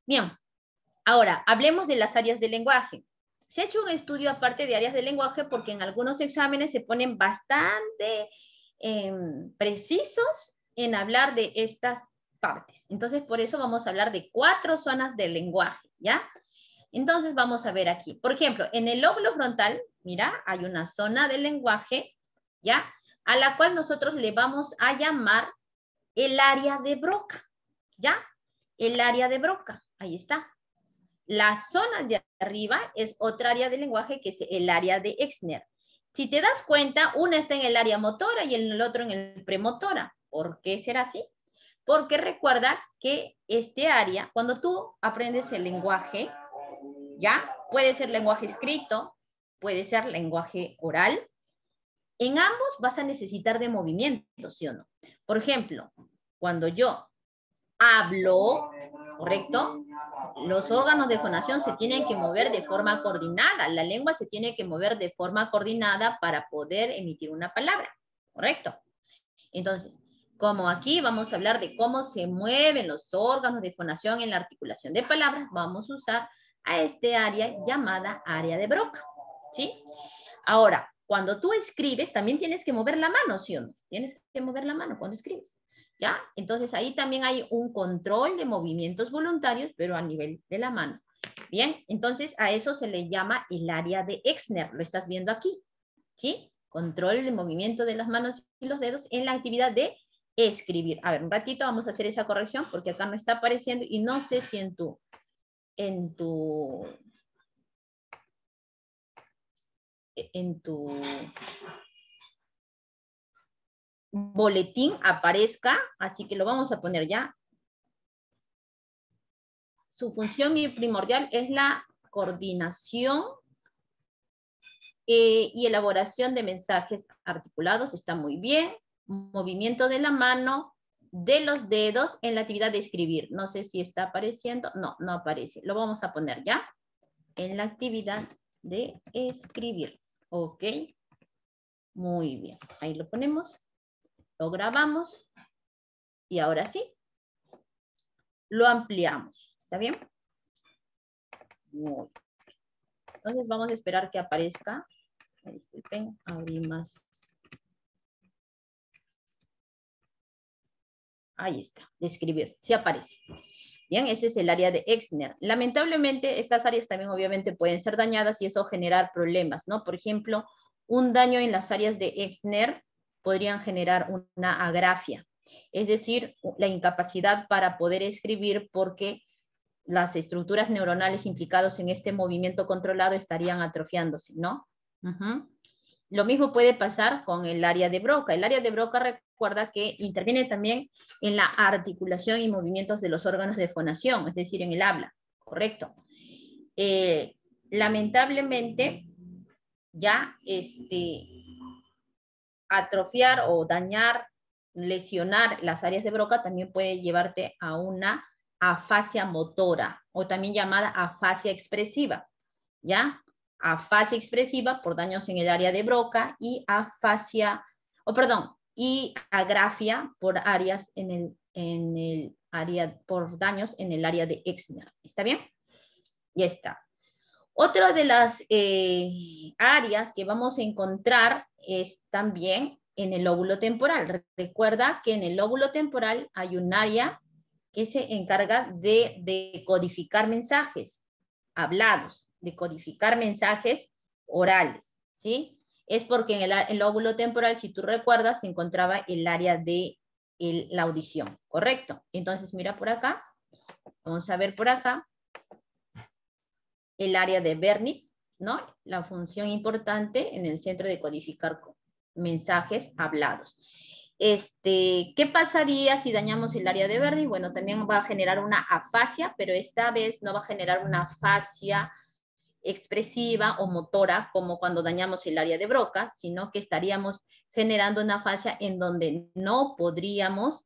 Bien, ahora hablemos de las áreas del lenguaje. Se ha hecho un estudio aparte de áreas del lenguaje porque en algunos exámenes se ponen bastante precisos en hablar de estas partes. Entonces, por eso vamos a hablar de 4 zonas del lenguaje, ¿ya? Entonces, vamos a ver aquí. Por ejemplo, en el lóbulo frontal, mira, hay una zona del lenguaje, ¿ya? A la cual nosotros le vamos a llamar el área de Broca, ¿ya? El área de Broca, ahí está. La zona de arriba es otra área del lenguaje que es el área de Exner. Si te das cuenta, una está en el área motora y el otro en el premotora. ¿Por qué será así? Porque recuerda que este área, cuando tú aprendes el lenguaje, ¿ya? Puede ser lenguaje escrito, puede ser lenguaje oral. En ambos vas a necesitar de movimiento, ¿sí o no? Por ejemplo, cuando yo hablo, ¿correcto? Los órganos de fonación se tienen que mover de forma coordinada. La lengua se tiene que mover de forma coordinada para poder emitir una palabra, ¿correcto? Entonces, Como aquí vamos a hablar de cómo se mueven los órganos de fonación en la articulación de palabras, vamos a usar a este área llamada área de Broca, ¿sí? Ahora, cuando tú escribes, también tienes que mover la mano, ¿sí o no? Tienes que mover la mano cuando escribes, ¿ya? Entonces ahí también hay un control de movimientos voluntarios, pero a nivel de la mano. Bien, entonces a eso se le llama el área de Exner, lo estás viendo aquí, ¿sí? Control de movimiento de las manos y los dedos en la actividad de escribir. A ver, un ratito vamos a hacer esa corrección porque acá no está apareciendo y no sé si en tu boletín aparezca, así que lo vamos a poner ya. Su función primordial es la coordinación y elaboración de mensajes articulados, está muy bien. Movimiento de la mano, de los dedos en la actividad de escribir. No sé si está apareciendo. No, no aparece. Lo vamos a poner ya en la actividad de escribir. Ok. Muy bien. Ahí lo ponemos. Lo grabamos. Y ahora sí. Lo ampliamos. ¿Está bien? Muy bien. Entonces vamos a esperar que aparezca. Disculpen, abrí más. Ahí está, de escribir, sí aparece. Bien, ese es el área de Exner. Lamentablemente, estas áreas también obviamente pueden ser dañadas y eso generar problemas, ¿no? Por ejemplo, un daño en las áreas de Exner podrían generar una agrafia, es decir, la incapacidad para poder escribir porque las estructuras neuronales implicadas en este movimiento controlado estarían atrofiándose, ¿no? Lo mismo puede pasar con el área de Broca. El área de Broca recuerda que interviene también en la articulación y movimientos de los órganos de fonación, es decir, en el habla, ¿correcto? Lamentablemente, ya atrofiar o dañar, lesionar las áreas de Broca también puede llevarte a una afasia motora o también llamada afasia expresiva, ¿ya? Afasia expresiva por daños en el área de Broca y y agrafia por áreas en el área, por daños en el área de Exner. ¿Está bien? Ya está. Otra de las áreas que vamos a encontrar es también en el lóbulo temporal. Recuerda que en el lóbulo temporal hay un área que se encarga de decodificar mensajes hablados, decodificar mensajes orales, ¿sí? Es porque en el lóbulo temporal, si tú recuerdas, se encontraba el área de la audición, ¿correcto? Entonces, mira por acá, vamos a ver por acá, el área de Wernicke, ¿no? La función importante en el centro de codificar mensajes hablados. ¿Qué pasaría si dañamos el área de Wernicke? Bueno, también va a generar una afasia, pero esta vez no va a generar una afasia expresiva o motora como cuando dañamos el área de Broca, sino que estaríamos generando una afasia en donde no podríamos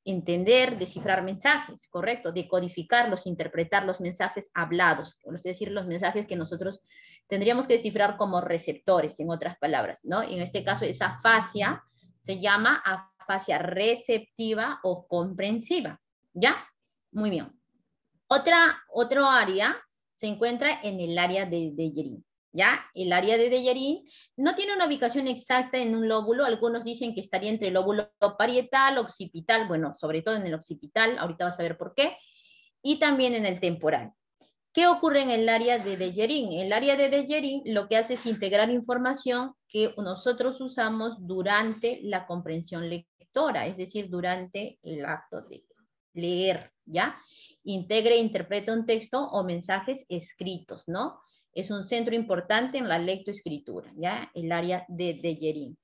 entender, descifrar mensajes, ¿correcto? Decodificarlos, interpretar los mensajes hablados, es decir, los mensajes que nosotros tendríamos que descifrar como receptores, en otras palabras, ¿no? En este caso, esa afasia se llama afasia receptiva o comprensiva, ¿ya? Muy bien. Otro área se encuentra en el área de Dejerin. ¿Ya? El área de Dejerin no tiene una ubicación exacta en un lóbulo, algunos dicen que estaría entre el lóbulo parietal, occipital, bueno, sobre todo en el occipital, ahorita vas a ver por qué, y también en el temporal. ¿Qué ocurre en el área de Dejerin? El área de Dejerin lo que hace es integrar información que nosotros usamos durante la comprensión lectora, es decir, durante el acto de leer, ¿ya? Integra e interpreta un texto o mensajes escritos, ¿no? Es un centro importante en la lectoescritura, ¿ya? El área de Dejerin.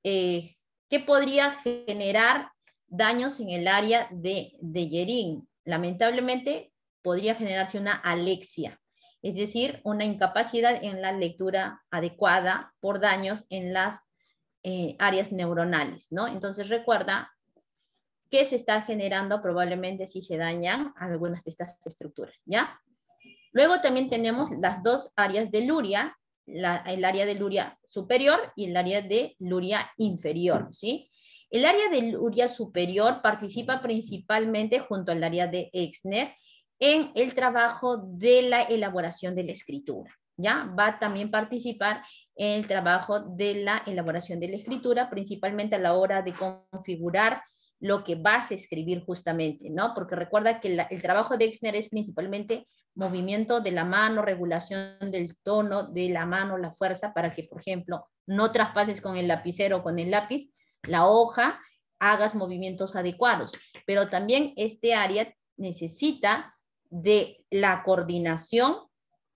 ¿Qué podría generar daños en el área de Dejerin? Lamentablemente, podría generarse una alexia, es decir, una incapacidad en la lectura adecuada por daños en las áreas neuronales, ¿no? Entonces recuerda que se está generando probablemente si se dañan algunas de estas estructuras, ¿ya? Luego también tenemos las dos áreas de Luria, el área de Luria superior y el área de Luria inferior, ¿sí? El área de Luria superior participa principalmente junto al área de Exner en el trabajo de la elaboración de la escritura. ¿Ya? Va a también participar en el trabajo de la elaboración de la escritura, principalmente a la hora de configurar lo que vas a escribir justamente, ¿no? Porque recuerda que el trabajo de Exner es principalmente movimiento de la mano, regulación del tono de la mano, la fuerza, para que, por ejemplo, no traspases con el lapicero o con el lápiz la hoja, hagas movimientos adecuados. Pero también este área necesita de la coordinación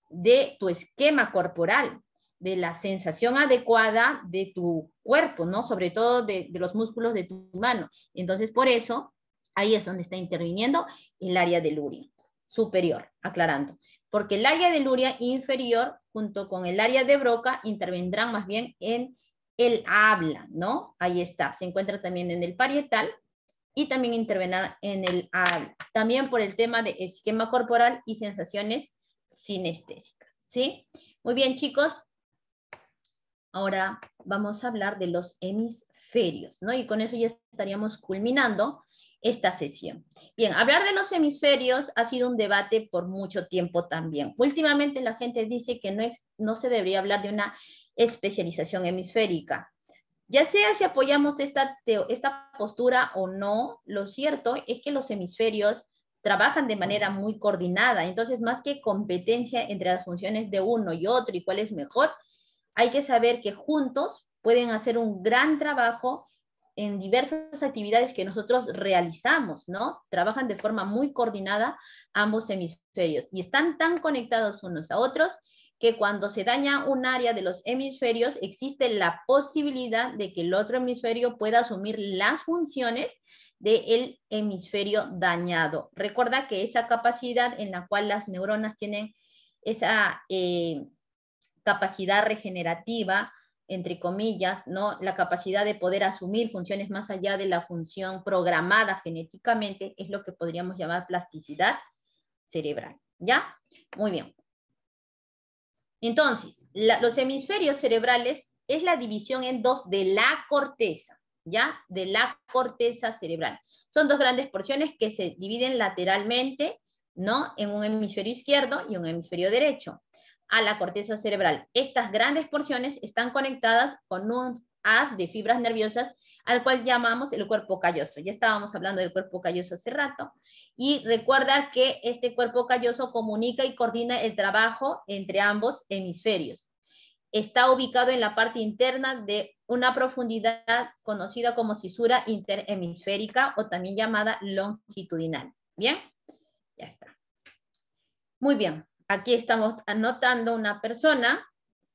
de tu esquema corporal, de la sensación adecuada de tu cuerpo, ¿no? Sobre todo de los músculos de tu mano. Entonces, por eso, ahí es donde está interviniendo el área de Luria superior, aclarando. Porque el área de Luria inferior, junto con el área de Broca, intervendrán más bien en el habla, ¿no? Ahí está, se encuentra también en el parietal y también intervendrá en el habla. También por el tema de esquema corporal y sensaciones sinestésicas, ¿sí? Muy bien, chicos. Ahora vamos a hablar de los hemisferios, ¿no? Y con eso ya estaríamos culminando esta sesión. Bien, hablar de los hemisferios ha sido un debate por mucho tiempo también. Últimamente la gente dice que no se debería hablar de una especialización hemisférica. Ya sea si apoyamos esta postura o no, lo cierto es que los hemisferios trabajan de manera muy coordinada. Entonces, más que competencia entre las funciones de uno y otro y cuál es mejor, hay que saber que juntos pueden hacer un gran trabajo en diversas actividades que nosotros realizamos, ¿no? Trabajan de forma muy coordinada ambos hemisferios y están tan conectados unos a otros que cuando se daña un área de los hemisferios existe la posibilidad de que el otro hemisferio pueda asumir las funciones del hemisferio dañado. Recuerda que esa capacidad en la cual las neuronas tienen esa capacidad regenerativa, entre comillas, ¿no? La capacidad de poder asumir funciones más allá de la función programada genéticamente, es lo que podríamos llamar plasticidad cerebral, ¿ya? Muy bien. Entonces, los hemisferios cerebrales es la división en dos de la corteza, ¿ya? De la corteza cerebral. Son dos grandes porciones que se dividen lateralmente, ¿no? En un hemisferio izquierdo y un hemisferio derecho a la corteza cerebral. Estas grandes porciones están conectadas con un haz de fibras nerviosas al cual llamamos el cuerpo calloso. Ya estábamos hablando del cuerpo calloso hace rato. Y recuerda que este cuerpo calloso comunica y coordina el trabajo entre ambos hemisferios. Está ubicado en la parte interna de una profundidad conocida como cisura interhemisférica o también llamada longitudinal. ¿Bien? Ya está. Muy bien. Aquí estamos anotando una persona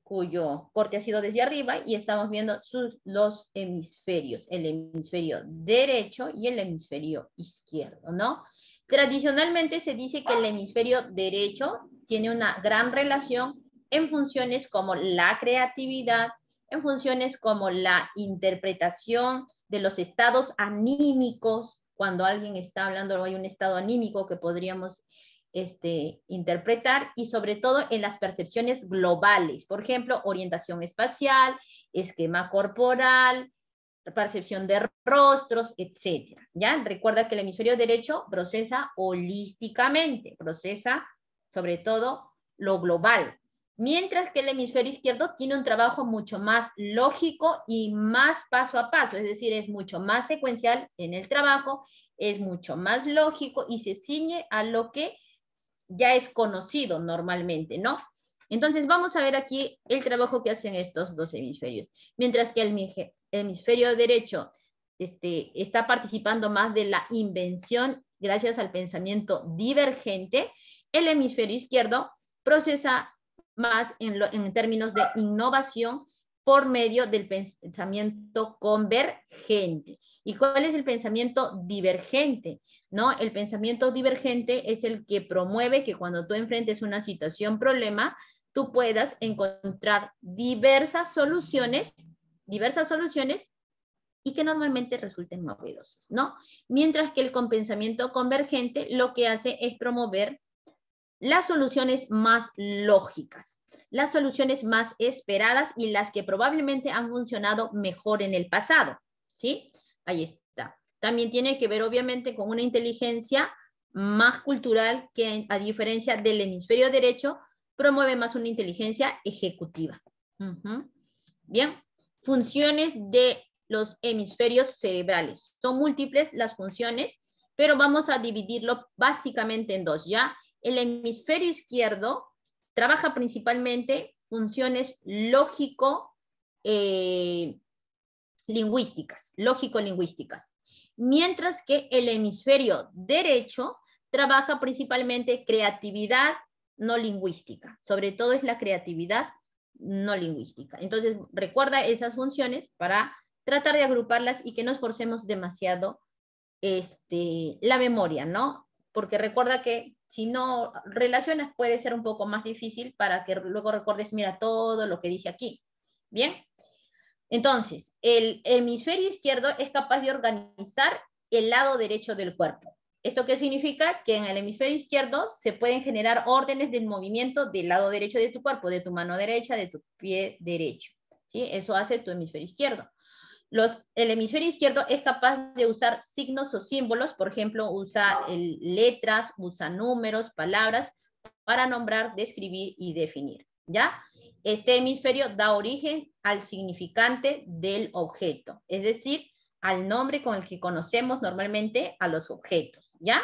cuyo corte ha sido desde arriba y estamos viendo los hemisferios, el hemisferio derecho y el hemisferio izquierdo, ¿no? Tradicionalmente se dice que el hemisferio derecho tiene una gran relación en funciones como la creatividad, en funciones como la interpretación de los estados anímicos, cuando alguien está hablando hay un estado anímico que podríamos interpretar y sobre todo en las percepciones globales, por ejemplo, orientación espacial, esquema corporal, percepción de rostros, etcétera. ¿Ya? Recuerda que el hemisferio derecho procesa holísticamente, procesa sobre todo lo global, mientras que el hemisferio izquierdo tiene un trabajo mucho más lógico y más paso a paso, es decir, es mucho más secuencial en el trabajo, es mucho más lógico y se ciñe a lo que ya es conocido normalmente, ¿no? Entonces vamos a ver aquí el trabajo que hacen estos dos hemisferios. Mientras que el hemisferio derecho está participando más de la invención gracias al pensamiento divergente, el hemisferio izquierdo procesa más en términos de innovación por medio del pensamiento convergente. ¿Y cuál es el pensamiento divergente? ¿No? El pensamiento divergente es el que promueve que cuando tú enfrentes una situación, problema, tú puedas encontrar diversas soluciones y que normalmente resulten novedosas, ¿no? Mientras que el pensamiento convergente lo que hace es promover las soluciones más lógicas, las soluciones más esperadas y las que probablemente han funcionado mejor en el pasado, ¿sí? Ahí está. También tiene que ver, obviamente, con una inteligencia más cultural que, a diferencia del hemisferio derecho, promueve más una inteligencia ejecutiva. Bien, funciones de los hemisferios cerebrales. Son múltiples las funciones, pero vamos a dividirlo básicamente en dos, ¿ya? El hemisferio izquierdo trabaja principalmente funciones lógico-lingüísticas, mientras que el hemisferio derecho trabaja principalmente creatividad no lingüística, sobre todo es la creatividad no lingüística. Entonces, recuerda esas funciones para tratar de agruparlas y que no esforcemos demasiado la memoria, ¿no? Porque recuerda que si no relacionas puede ser un poco más difícil para que luego recuerdes, mira, todo lo que dice aquí. Bien. Entonces, el hemisferio izquierdo es capaz de organizar el lado derecho del cuerpo. ¿Esto qué significa? Que en el hemisferio izquierdo se pueden generar órdenes del movimiento del lado derecho de tu cuerpo, de tu mano derecha, de tu pie derecho. ¿Sí? Eso hace tu hemisferio izquierdo. El hemisferio izquierdo es capaz de usar signos o símbolos, por ejemplo, usa letras, usa números, palabras, para nombrar, describir y definir, ¿ya? Este hemisferio da origen al significante del objeto, es decir, al nombre con el que conocemos normalmente a los objetos, ¿ya?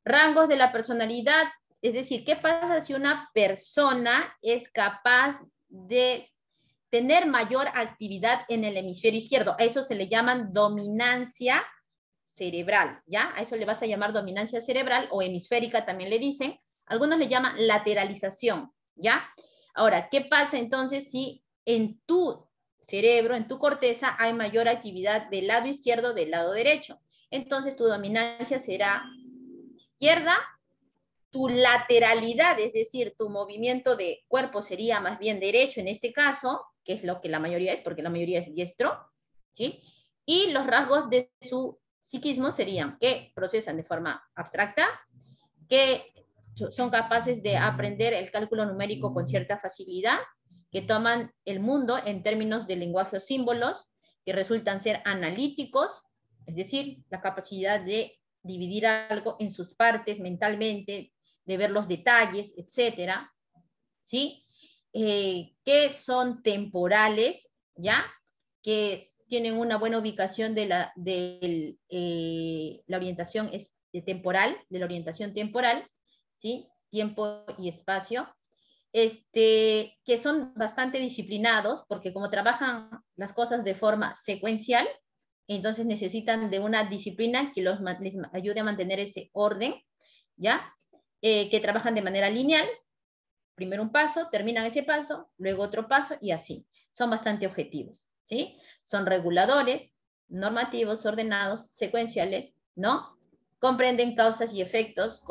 Rangos de la personalidad, es decir, ¿qué pasa si una persona es capaz de tener mayor actividad en el hemisferio izquierdo? A eso se le llaman dominancia cerebral, ¿ya? A eso le vas a llamar dominancia cerebral o hemisférica también le dicen. Algunos le llaman lateralización, ¿ya? Ahora, ¿qué pasa entonces si en tu cerebro, en tu corteza, hay mayor actividad del lado izquierdo del lado derecho? Entonces tu dominancia será izquierda, tu lateralidad, es decir, tu movimiento de cuerpo sería más bien derecho en este caso, que es lo que la mayoría es, porque la mayoría es diestro, ¿sí? Y los rasgos de su psiquismo serían que procesan de forma abstracta, que son capaces de aprender el cálculo numérico con cierta facilidad, que toman el mundo en términos de lenguaje o símbolos, que resultan ser analíticos, es decir, la capacidad de dividir algo en sus partes mentalmente, de ver los detalles, etcétera, ¿sí? Que son temporales, ¿ya? Que tienen una buena ubicación de la orientación temporal, de la orientación temporal, ¿sí? Tiempo y espacio. Que son bastante disciplinados, porque como trabajan las cosas de forma secuencial, entonces necesitan de una disciplina que les ayude a mantener ese orden, ¿ya? Que trabajan de manera lineal, primero un paso, terminan ese paso, luego otro paso y así. Son bastante objetivos, ¿sí? Son reguladores, normativos, ordenados, secuenciales, ¿no? Comprenden causas y efectos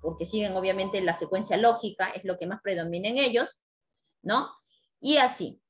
porque siguen obviamente la secuencia lógica, es lo que más predomina en ellos, ¿no? Y así.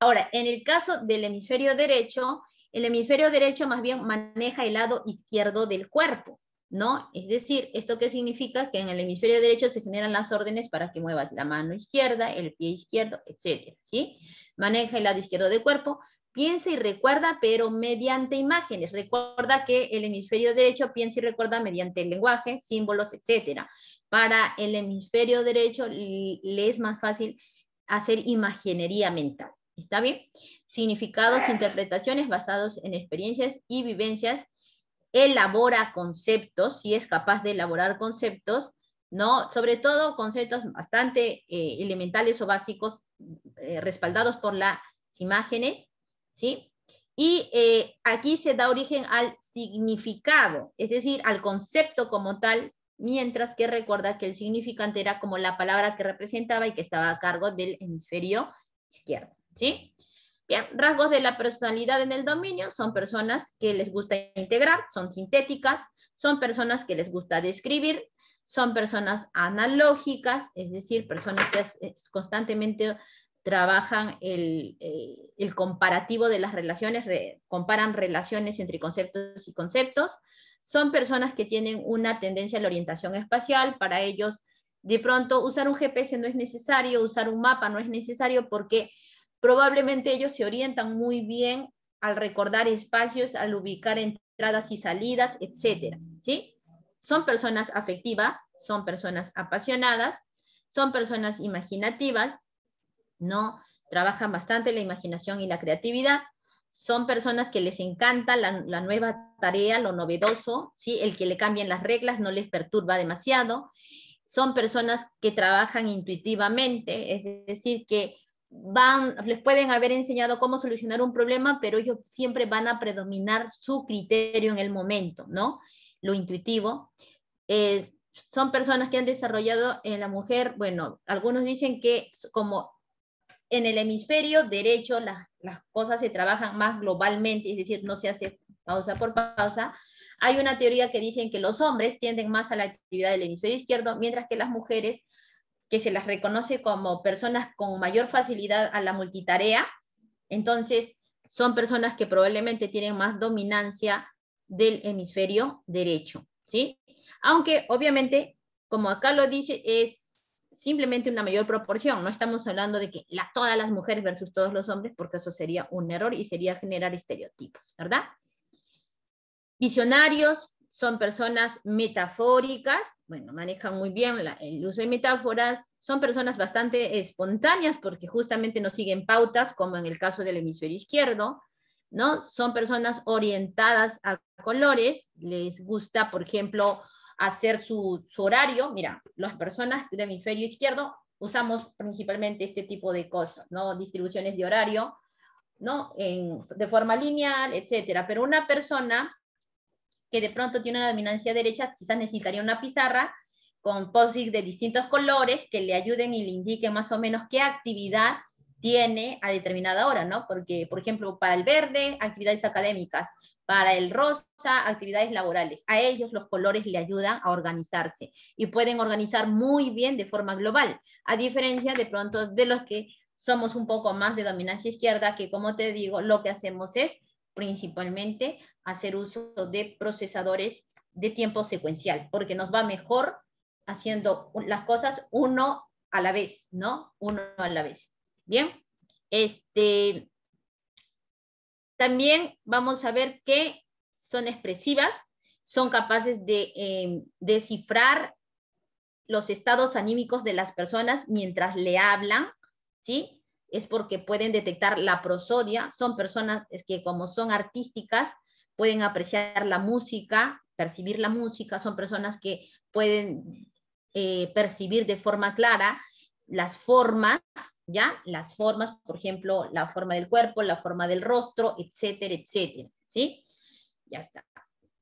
Ahora, en el caso del hemisferio derecho, el hemisferio derecho más bien maneja el lado izquierdo del cuerpo, ¿no? Es decir, ¿esto qué significa? Que en el hemisferio derecho se generan las órdenes para que muevas la mano izquierda, el pie izquierdo, etcétera, ¿sí? Maneja el lado izquierdo del cuerpo, piensa y recuerda, pero mediante imágenes. Recuerda que el hemisferio derecho piensa y recuerda mediante el lenguaje, símbolos, etcétera. Para el hemisferio derecho le es más fácil hacer imaginería mental. ¿Está bien? Significados, interpretaciones basados en experiencias y vivencias. Elabora conceptos, si es capaz de elaborar conceptos, ¿no? Sobre todo conceptos bastante elementales o básicos, respaldados por las imágenes, ¿sí? Y aquí se da origen al significado, es decir, al concepto como tal, mientras que recuerda que el significante era como la palabra que representaba y que estaba a cargo del hemisferio izquierdo, ¿sí? Bien, rasgos de la personalidad en el dominio son personas que les gusta integrar, son sintéticas, son personas que les gusta describir, son personas analógicas, es decir, personas que constantemente trabajan el comparativo de las relaciones, comparan relaciones entre conceptos y conceptos, son personas que tienen una tendencia a la orientación espacial, para ellos de pronto usar un GPS no es necesario, usar un mapa no es necesario porque probablemente ellos se orientan muy bien al recordar espacios, al ubicar entradas y salidas, etcétera, ¿sí? Son personas afectivas, son personas apasionadas, son personas imaginativas, ¿no? Trabajan bastante la imaginación y la creatividad, son personas que les encanta la nueva tarea, lo novedoso, ¿sí? El que le cambien las reglas no les perturba demasiado, son personas que trabajan intuitivamente, es decir, que les pueden haber enseñado cómo solucionar un problema, pero ellos siempre van a predominar su criterio en el momento, ¿no? Lo intuitivo. Son personas que han desarrollado en la mujer, bueno, algunos dicen que como en el hemisferio derecho las cosas se trabajan más globalmente, es decir, no se hace pausa por pausa. Hay una teoría que dicen que los hombres tienden más a la actividad del hemisferio izquierdo, mientras que las mujeres, que se las reconoce como personas con mayor facilidad a la multitarea, entonces son personas que probablemente tienen más dominancia del hemisferio derecho, ¿sí? Aunque obviamente, como acá lo dice, es simplemente una mayor proporción. No estamos hablando de que todas las mujeres versus todos los hombres, porque eso sería un error y sería generar estereotipos, ¿verdad? Visionarios son personas metafóricas, bueno, manejan muy bien el uso de metáforas, son personas bastante espontáneas porque justamente no siguen pautas, como en el caso del hemisferio izquierdo, ¿no? Son personas orientadas a colores, les gusta, por ejemplo, hacer su horario. Mira, las personas del hemisferio izquierdo usamos principalmente este tipo de cosas, ¿no? Distribuciones de horario, ¿no? De forma lineal, etcétera. Pero una persona que de pronto tiene una dominancia derecha, quizás necesitaría una pizarra con post-it de distintos colores que le ayuden y le indiquen más o menos qué actividad tiene a determinada hora, ¿no? Porque, por ejemplo, para el verde, actividades académicas, para el rosa, actividades laborales. A ellos los colores le ayudan a organizarse y pueden organizar muy bien de forma global, a diferencia de pronto de los que somos un poco más de dominancia izquierda, que como te digo, lo que hacemos es principalmente hacer uso de procesadores de tiempo secuencial, porque nos va mejor haciendo las cosas uno a la vez, ¿no? Uno a la vez. Bien, también vamos a ver que son expresivas, son capaces de descifrar los estados anímicos de las personas mientras le hablan, ¿sí? Es porque pueden detectar la prosodia, son personas que como son artísticas, pueden apreciar la música, percibir la música, son personas que pueden percibir de forma clara las formas, ¿ya? Las formas, por ejemplo, la forma del cuerpo, la forma del rostro, etcétera, etcétera, ¿sí? Ya está.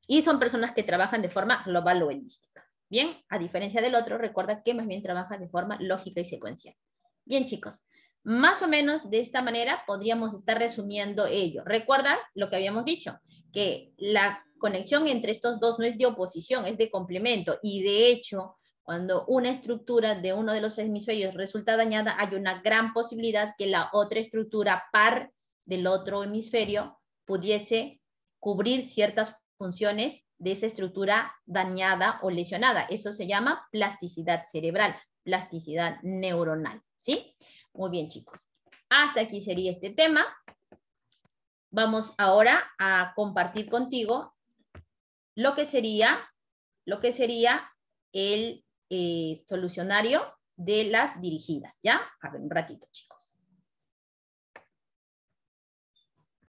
Y son personas que trabajan de forma global o holística. Bien, a diferencia del otro, recuerda que más bien trabaja de forma lógica y secuencial. Bien, chicos, más o menos de esta manera podríamos estar resumiendo ello. Recuerda lo que habíamos dicho, que la conexión entre estos dos no es de oposición, es de complemento. Y de hecho, cuando una estructura de uno de los hemisferios resulta dañada, hay una gran posibilidad que la otra estructura par del otro hemisferio pudiese cubrir ciertas funciones de esa estructura dañada o lesionada. Eso se llama plasticidad cerebral, plasticidad neuronal, ¿sí? Muy bien, chicos. Hasta aquí sería este tema. Vamos ahora a compartir contigo lo que sería el solucionario de las dirigidas, ¿ya? A ver, un ratito, chicos.